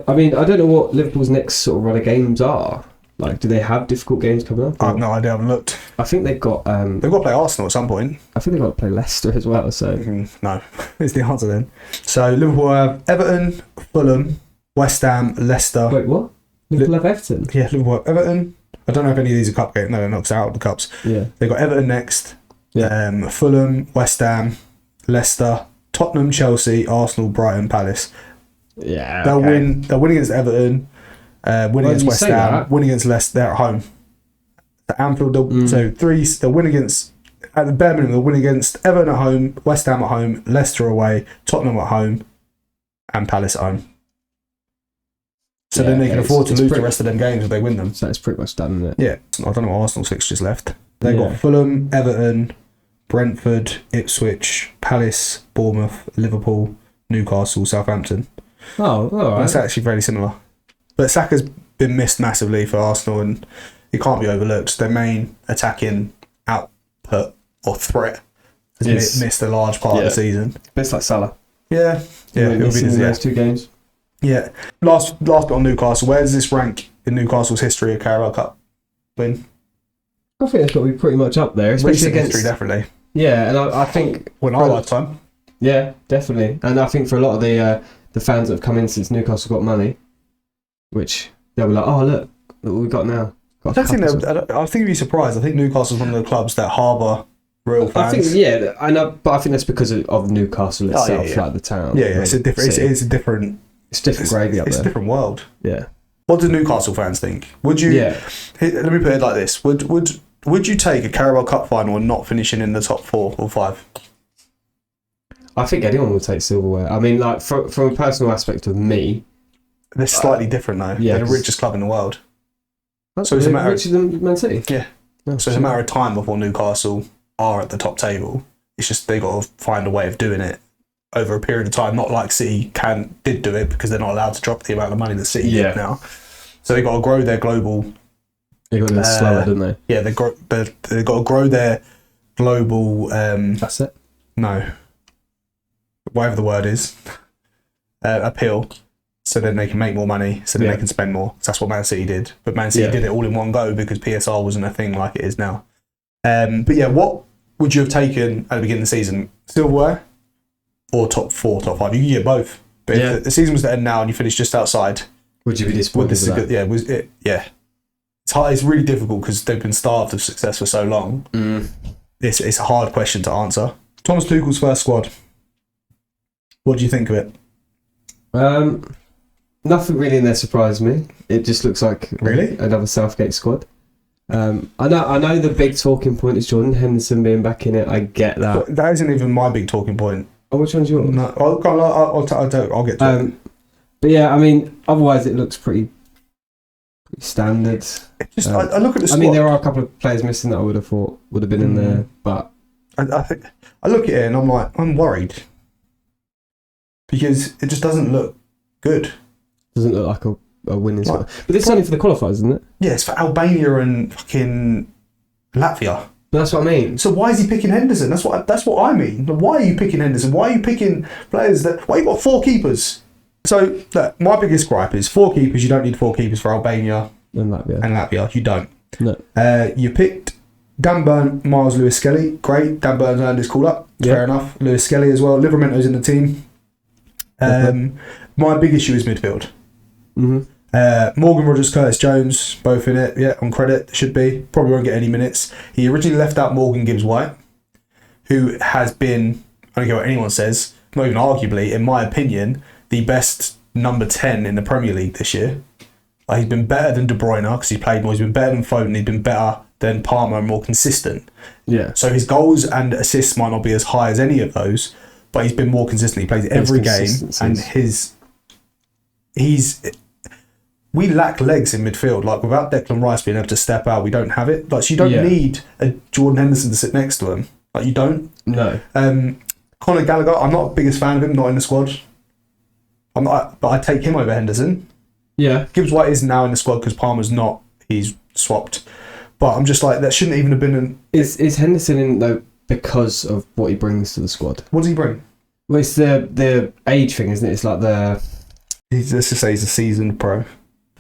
I mean, I don't know what Liverpool's next sort of run of games are. Like, do they have difficult games coming up? I have no idea, I haven't looked. I think they've got... they've got to play Arsenal at some point. I think they've got to play Leicester as well, so... No, is the answer then. So, Liverpool have Everton, Fulham, West Ham, Leicester... Wait, what? Liverpool have Everton? Yeah, Liverpool have Everton. I don't know if any of these are cup games. No, they're not, because they're out of the cups. Yeah. They've got Everton next. Yeah. Fulham, West Ham, Leicester, Tottenham, Chelsea, Arsenal, Brighton, Palace. Yeah, They'll win against Everton, win against West Ham, win against Leicester. They're at home. At Anfield, they'll win against, at the bare minimum, they'll win against Everton at home, West Ham at home, Leicester away, Tottenham at home, and Palace at home. So then they can afford to lose the rest of them games if they win them. So it's pretty much done, isn't it? Yeah. I don't know what Arsenal's fixtures left. They've got Fulham, Everton, Brentford, Ipswich, Palace, Bournemouth, Liverpool, Newcastle, Southampton. Oh, all right. That's actually very similar. But Saka's been missed massively for Arsenal, and it can't be overlooked. Their main attacking output or threat has missed a large part of the season. It's like Salah. Yeah. It'll be those 2 games. Yeah. Last bit on Newcastle. Where does this rank in Newcastle's history of Carabao Cup win? I think it's got to be pretty much up there, especially against history, definitely. Yeah, and I think in our lifetime. Yeah, definitely. And I think for a lot of the fans that have come in since Newcastle got money, which they'll be like, oh look what we've got now. I think you'd be surprised. I think Newcastle's one of the clubs that harbour real fans. I think I know, but I think that's because of Newcastle itself, like the town. Yeah, it's a different. It's different gravy up there. It's a different world. Yeah. What do Newcastle fans think? Would you? Yeah. Let me put it like this: Would you take a Carabao Cup final and not finishing in the top 4 or 5? I think anyone would take silverware. I mean, like from a personal aspect of me, they're slightly different though. Yeah, they're the richest club in the world. So it's a matter richer than Man City. Yeah. So it's a matter of time before Newcastle are at the top table. It's just they got to find a way of doing it over a period of time. Not like City did do it because they're not allowed to drop the amount of money that City did now. So they got to grow their global. They got a little slower, didn't they? Yeah, they've got to grow their global. That's it. No. Whatever the word is, appeal, so then they can make more money, so then they can spend more. So that's what Man City did. But Man City did it all in one go because PSR wasn't a thing like it is now. But yeah, what would you have taken at the beginning of the season? Silverware or top 4, top 5? You can get both. But if the season was to end now and you finished just outside, would you be disappointed with that? It's hard. It's really difficult because they've been starved of success for so long. It's a hard question to answer. Thomas Tuchel's first squad. What do you think of it? Nothing really in there surprised me. It just looks like another Southgate squad. I know the big talking point is Jordan Henderson being back in it. I get that. But that isn't even my big talking point. Oh, which one's yours? No, I'll get to it. But yeah, I mean, otherwise it looks pretty standard. I look at the squad. I mean, there are a couple of players missing that I would have thought would have been in there, but I think I look at it and I'm worried. Because it just doesn't look good. Doesn't look like a winning squad. But this is only for the qualifiers, isn't it? Yeah, it's for Albania and fucking Latvia. That's what I mean. So why is he picking Henderson? That's what I mean. Why are you picking Henderson? Why are you picking players why you got 4 keepers? So my biggest gripe is 4 keepers. You don't need 4 keepers for Albania and Latvia. You don't. No. You picked Dan Burn, Miles Lewis-Skelly. Great. Dan Burn's earned his call up. Fair enough. Lewis-Skelly as well. Liveramento's in the team. My big issue is midfield. Morgan Rogers, Curtis Jones, both in it. On credit, should be. Probably won't get any minutes. He originally left out Morgan Gibbs-White, who has been I don't care what anyone says, not even arguably, in my opinion, the best number 10 in the Premier League this year. He's been better than De Bruyne because he's played more. He's been better than Foden. He's been better than Palmer and more consistent. Yeah. So his goals and assists might not be as high as any of those, but he's been more consistent. He plays every game, and we lack legs in midfield. Like without Declan Rice being able to step out, we don't have it. Like so you don't need a Jordan Henderson to sit next to him. Like you don't. No. Conor Gallagher, I'm not the biggest fan of him. Not in the squad. But I take him over Henderson. Yeah. Gibbs White is now in the squad because Palmer's not. He's swapped. But I'm just like, that shouldn't even have been Is Henderson in though because of what he brings to the squad? What does he bring? Well, it's the age thing, isn't it? It's like let's just say he's a seasoned pro.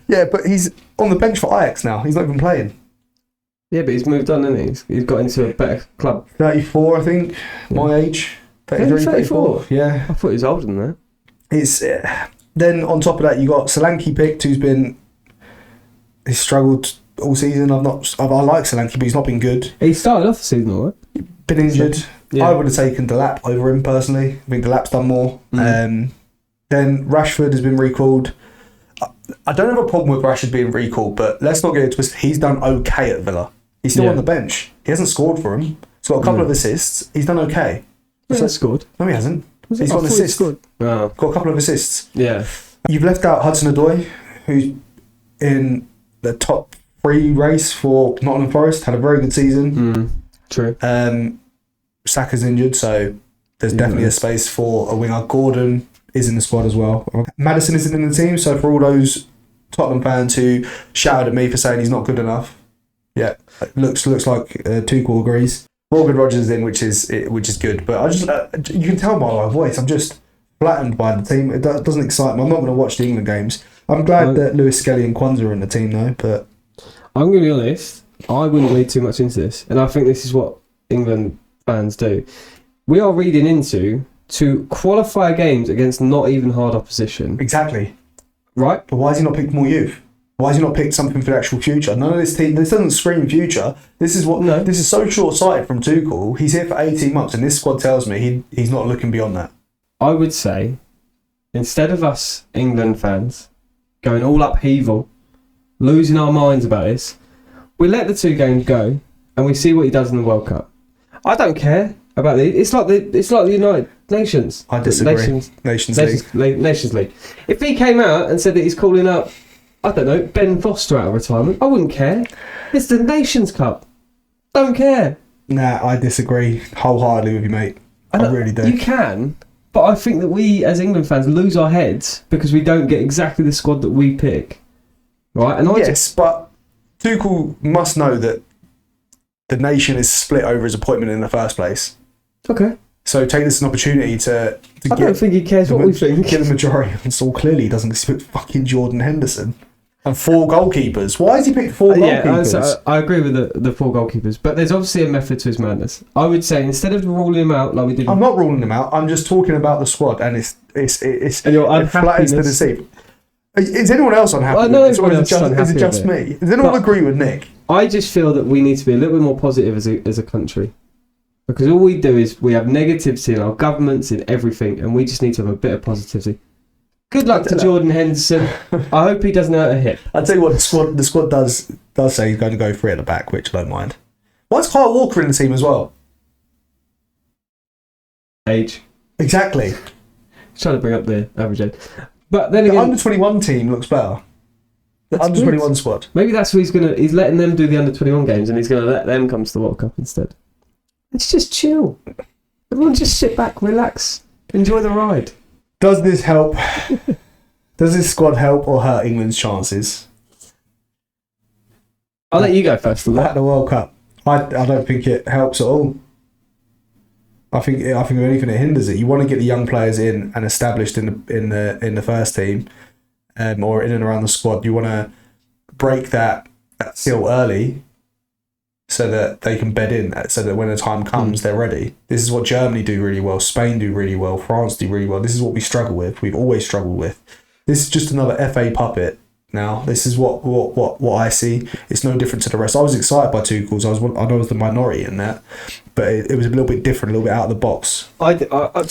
Yeah, but he's on the bench for Ajax now. He's not even playing. Yeah, but he's moved on, hasn't he? He's got into a better club. 34, I think. My age. 33, 34. Yeah. I thought he was older than that. It's... Then on top of that, you got Solanke picked, he's struggled all season. I like Solanke, but he's not been good. He started off the season, all right. Been injured. Yeah. I would have taken Delap over him personally. I think Delap's done more. Then Rashford has been recalled. I don't have a problem with Rashford being recalled, but let's not get it twisted. He's done okay at Villa. He's still on the bench. He hasn't scored for him. He's got a couple of assists. He's done okay. He hasn't scored. No, he hasn't. He's got an assist. Got a couple of assists. Yeah. You've left out Hudson-Odoi, who's in the top 3 race for Nottingham Forest. Had a very good season. True. Saka's injured, so there's definitely a space for a winger. Gordon is in the squad as well. Maddison isn't in the team, so for all those Tottenham fans who shouted at me for saying he's not good enough, yeah, looks like Tuchel agrees. Morgan Rogers is in, which is good, but I just you can tell by my voice, I'm just flattened by the team. It doesn't excite me. I'm not going to watch the England games. I'm glad that Lewis Skelly and Kwanzaa are in the team though. But I'm going to be honest, I wouldn't read too much into this, and I think this is what England fans do. We are reading into to qualify games against not even hard opposition. Exactly. Right. But why has he not picked more youth? Why has he not picked something for the actual future? None of this team. This doesn't scream future. This is so short-sighted from Tuchel. He's here for 18 months, and this squad tells me he's not looking beyond that. I would say, instead of us England fans going all upheaval, losing our minds about this, we let the 2 games go, and we see what he does in the World Cup. I don't care about it. It's like the United Nations. I disagree. Nations League. If he came out and said that he's calling up, I don't know, Ben Foster out of retirement, I wouldn't care. It's the Nations Cup. Don't care. Nah, I disagree wholeheartedly with you, mate. I really do. You can, but I think that we, as England fans, lose our heads because we don't get exactly the squad that we pick. Right? And but Tuchel must know that the nation is split over his appointment in the first place. Okay. So take this as an opportunity to I don't think he cares what we think. Get the majority. And so clearly he doesn't expect fucking Jordan Henderson. And 4 goalkeepers. Why has he picked 4 goalkeepers? Yeah, I agree with the 4 goalkeepers, but there's obviously a method to his madness. I would say instead of ruling him out like we did, I'm not ruling him out. I'm just talking about the squad, and it's and your it flattens to deceive. Is anyone else unhappy? Well, no, is it just me? Does anyone agree with Nick? I just feel that we need to be a little bit more positive as a country, because all we do is we have negativity in our governments, in everything, and we just need to have a bit of positivity. Good luck to Jordan Henderson. I hope he doesn't hurt a hip. I'll tell you what, the squad does say he's going to go 3 at the back, which I don't mind. Why is Kyle Walker in the team as well? Age. Exactly. He's trying to bring up the average age. But then the again, under-21 team looks better. The under-21 squad. Maybe that's what he's letting them do the under-21 games, and he's going to let them come to the World Cup instead. It's just chill. Everyone just sit back, relax, enjoy the ride. Does this help? Does this squad help or hurt England's chances? I'll let you go first on that. At the World Cup, I don't think it helps at all. I think if anything, it hinders it. You want to get the young players in and established in the first team, or in and around the squad. You want to break that seal early, so that they can bed in, so that when the time comes, they're ready. This is what Germany do really well, Spain do really well, France do really well. This is what we struggle with. We've always struggled with. This is just another FA puppet now. This is what I see. It's no different to the rest. I was excited by Tuchel's. I know I was the minority in that, but it was a little bit different, a little bit out of the box. To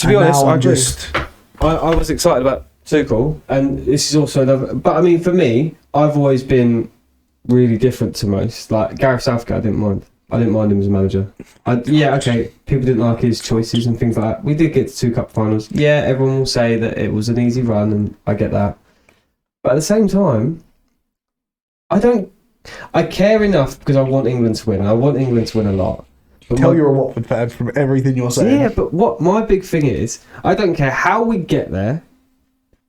be honest, I agree. I was excited about Tuchel, and this is also another. But I mean, for me, I've always been really different to most. Like Gareth Southgate, I didn't mind. I didn't mind him as a manager. Okay, people didn't like his choices and things like that. We did get to 2 cup finals. Yeah, everyone will say that it was an easy run, and I get that. But at the same time, I care enough because I want England to win. I want England to win a lot. But you're a Watford fan from everything you're saying. Yeah, but what my big thing is, I don't care how we get there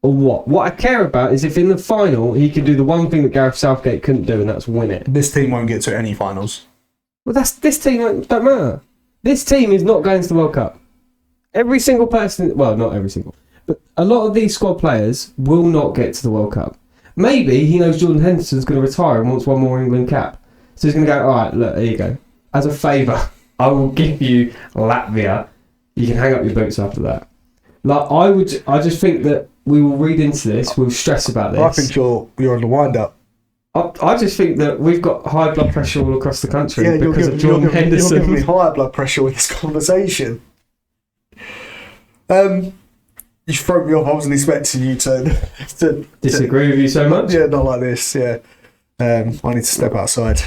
or what. What I care about is if in the final he can do the one thing that Gareth Southgate couldn't do, and that's win it. This team won't get to any finals. Well, this team don't matter. This team is not going to the World Cup. Every single person, well, not every single, but a lot of these squad players will not get to the World Cup. Maybe he knows Jordan Henderson's going to retire and wants one more England cap. So he's going to go, all right, look, there you go. As a favour, I will give you Latvia. You can hang up your boots after that. Like I just think that we will read into this. We'll stress about this. I think you're on the wind up. I just think that we've got high blood pressure all across the country because of Jordan Henderson. You're giving me higher blood pressure with this conversation. You thrown me off. I wasn't expecting you to disagree with you so much. Yeah, not like this. Yeah, I need to step outside.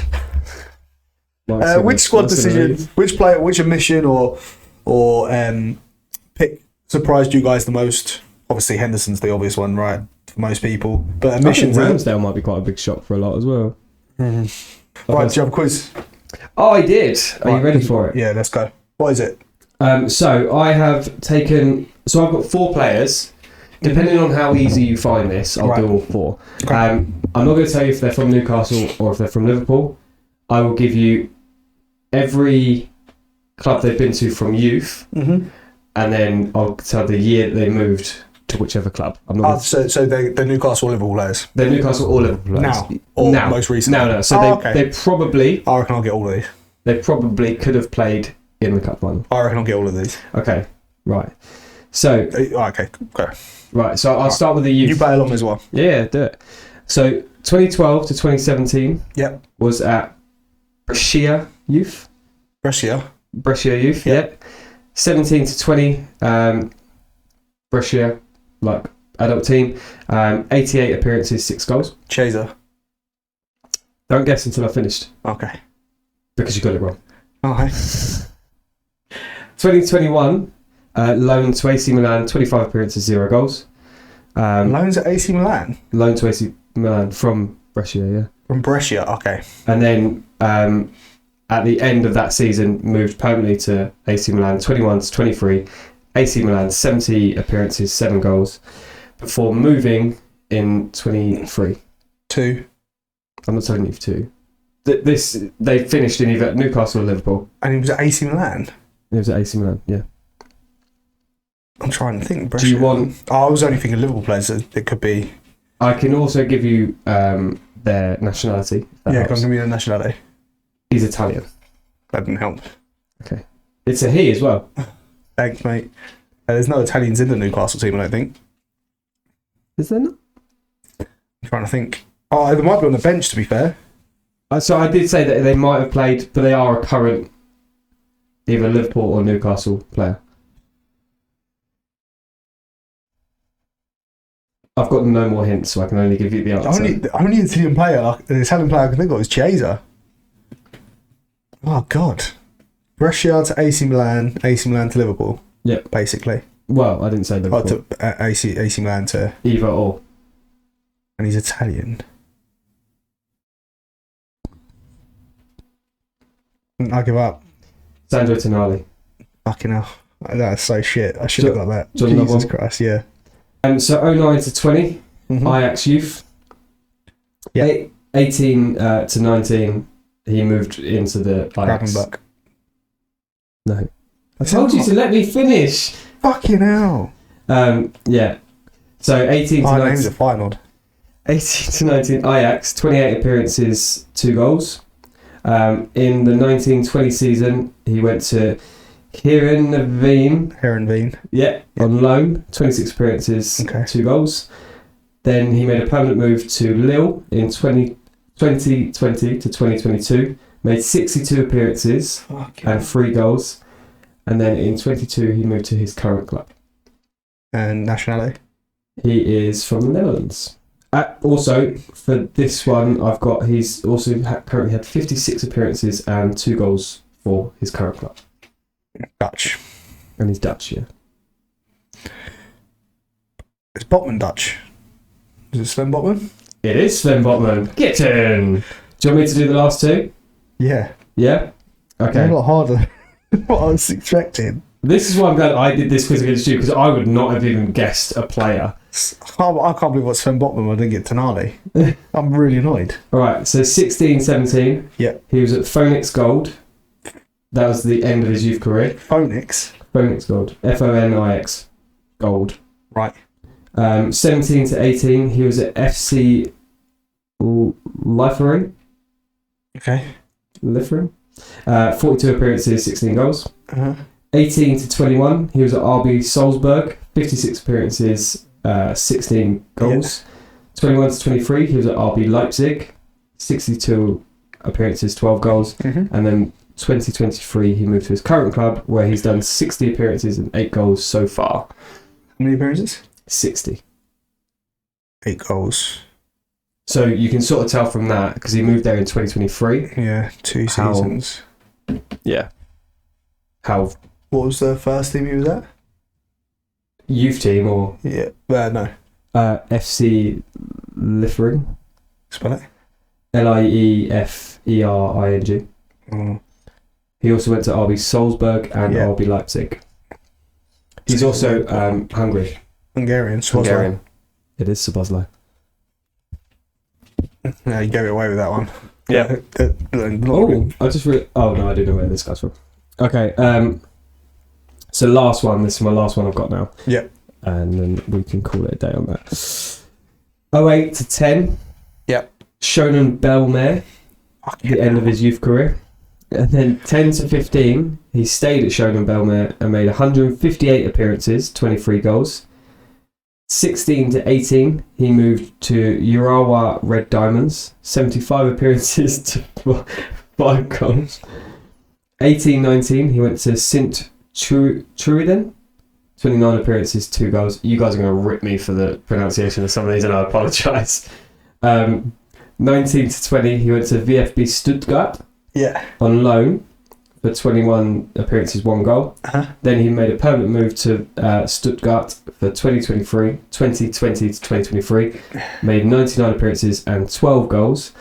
Which squad decision, which player, which omission or pick surprised you guys the most? Obviously, Henderson's the obvious one, right, for most people. But omissions, Ramsdale might be quite a big shock for a lot as well. Mm-hmm. Right, do you have a quiz? Oh, I did. Are you ready for it? Yeah, let's go. What is it? So I have taken. So I've got 4 players. Depending on how easy you find this, I'll do all 4. Okay. I'm not going to tell you if they're from Newcastle or if they're from Liverpool. I will give you every club they've been to from youth, and then I'll tell the year that they moved to whichever club. I'm not. So they're Newcastle or Liverpool players. They're Newcastle or Liverpool players now, most recently. No. So they probably. I reckon I'll get all of these. They probably could have played in the cup final. I reckon I'll get all of these. Okay, right. So. Okay. Right. So I'll start with the youth. You play along as well. Yeah, do it. So 2012 to 2017. Yep. Was at Brescia Youth. Brescia Youth. Yep. 17 to 20. Brescia, like adult team. 88 appearances, 6 goals. Chaser. Don't guess until I finished. Okay. Because you got it wrong. Okay. 2021, loan to AC Milan, 25 appearances, 0 goals. Loans at AC Milan? Loan to AC Milan from Brescia, yeah. From Brescia, okay. And then at the end of that season, moved permanently to AC Milan, 21 to 23. AC Milan, 70 appearances, 7 goals. Before moving in 23. 2. I'm not telling you for 2. They finished in either Newcastle or Liverpool. And he was at AC Milan? He was at AC Milan, yeah. I'm trying to think. Do you want... I was only thinking Liverpool players. It could be... I can also give you their nationality. Yeah, give me the nationality. He's Italian. That didn't help. Okay. It's a he as well. Thanks, mate. There's no Italians in the Newcastle team, I don't think. Is there not? I'm trying to think. Oh, they might be on the bench, to be fair. So I did say that they might have played, but they are a current either Liverpool or Newcastle player. I've got no more hints, so I can only give you the answer. The only Italian player I can think of is Chiesa. Oh, God. Brescia to AC Milan to Liverpool. Yep. Basically. Well, I didn't say Liverpool. AC Milan to... Either or. And he's Italian. I give up. Sandro Tonali. Fucking hell. That's so shit. I should have got that. Jesus Jesus Christ, yeah. So 09 to 20, Ajax Youth. Yeah. 18 to 19, he moved into the Ajax. Gravenberch. No. I told you to let me finish. Fucking hell. Yeah. So 18 to 19. Names are final. 18 to 19, Ajax, 28 appearances, 2 goals. In the 1920 season, he went to Heerenveen. Heerenveen. Yeah, on loan, 26 appearances, 2 goals. Then he made a permanent move to Lille in 2020 to 2022. Made 62 appearances and 3 goals. And then in 22, he moved to his current club. And nationality? He is from the Netherlands. Also, for this one, I've got he's also currently had 56 appearances and 2 goals for his current club. Dutch. And he's Dutch, yeah. Is Botman Dutch? Is it Sven Botman? It is Sven Botman. Get in! Do you want me to do the last 2? Yeah. Yeah? Okay. They're a lot harder than what I was expecting. This is why I'm glad I did this quiz against you, because I would not have even guessed a player. I can't believe what Sven Botman I didn't get Tonali. I'm really annoyed. Alright, so 16-17. Yeah. He was at Phoenix Gold. That was the end of his youth career. Phoenix? Phoenix Gold. F-O-N-I-X. Gold. Right. 17-18, he was at FC Liefering. Okay. Liefering. 42 appearances, 16 goals. Uh-huh. 18-21, he was at RB Salzburg. 56 appearances, 16 goals. Yeah. 21-23, he was at RB Leipzig. 62 appearances, 12 goals. Mm-hmm. And then 2023, he moved to his current club, where he's done 60 appearances and 8 goals so far. How many appearances? 60. 8 goals. So you can sort of tell from that, because he moved there in 2023. Yeah, 2 seasons. Yeah. How... What was the first team he was at? Youth team or... Yeah, no. FC Liefering. Spell it. Liefering. Mm. He also went to RB Salzburg and RB Leipzig. He's also Hungary. Hungarian. Hungarian. It is Szoboszlai. Yeah, you gave it away with that one. Yeah. I just really... Oh, no, I do know where this guy's from. Okay, so last one. This is my last one I've got now. Yeah. And then we can call it a day on that. 08-10. Yep. Shonan Belmare. The end of his youth career. And then 10-15, he stayed at Shonan Belmare and made 158 appearances, 23 goals. 16-18, he moved to Urawa Red Diamonds, 75 appearances to 5 goals. 18-19, he went to Sint Truiden, 29 appearances, 2 goals. You guys are going to rip me for the pronunciation of some of these, and I apologise. 19-20, he went to VfB Stuttgart on loan for 21 appearances, 1 goal. Uh-huh. Then he made a permanent move to Stuttgart for 2020 to 2023, made 99 appearances and 12 goals.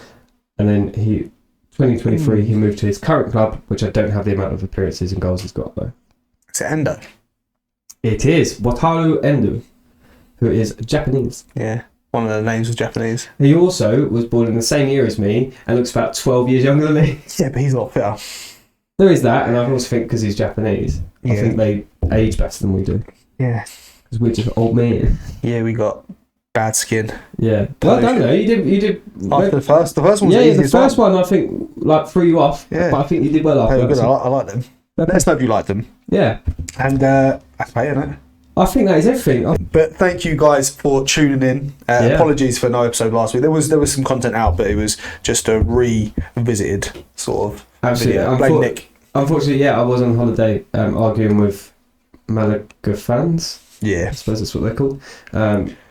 And then 2023, he moved to his current club, which I don't have the amount of appearances and goals he's got though. Is it Endo? It is Wataru Endo, who is Japanese. Yeah, one of the names was Japanese. He also was born in the same year as me and looks about 12 years younger than me. Yeah, but he's a lot fitter. There is that, and I also think because he's Japanese, I think they age better than we do. Yeah. Because we're just old men. Yeah, we got bad skin. Yeah. Well done though. You did. After the first one was the the easiest first one I think like threw you off. Yeah. But I think you did well after. Good. I like them. Let us know if you like them. Yeah. And that's about it, isn't it? I think that is everything. But thank you guys for tuning in. Apologies for no episode last week. There was some content out, but it was just a revisited sort of video. Blame Nick. Unfortunately, I was on holiday arguing with Malaga fans. Yeah. I suppose that's what they're called.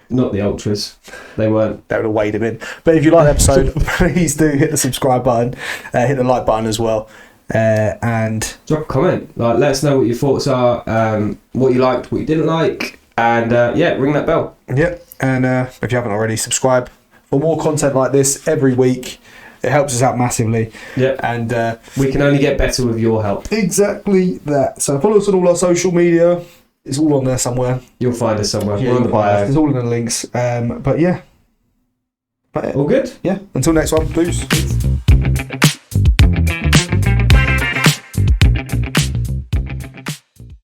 Not the ultras. They weren't. They would have weighed him in. But if you like the episode, please do hit the subscribe button, hit the like button as well. And drop a comment. Let us know what your thoughts are, what you liked, what you didn't like, and ring that bell. Yep. And if you haven't already, subscribe for more content like this every week. It helps us out massively. Yeah. And we can only get better with your help. Exactly that. So follow us on all our social media. It's all on there somewhere. You'll find us somewhere. Yeah, we're on the bio. It's all in the links. But yeah. All good? Yeah. Until next one. Peace.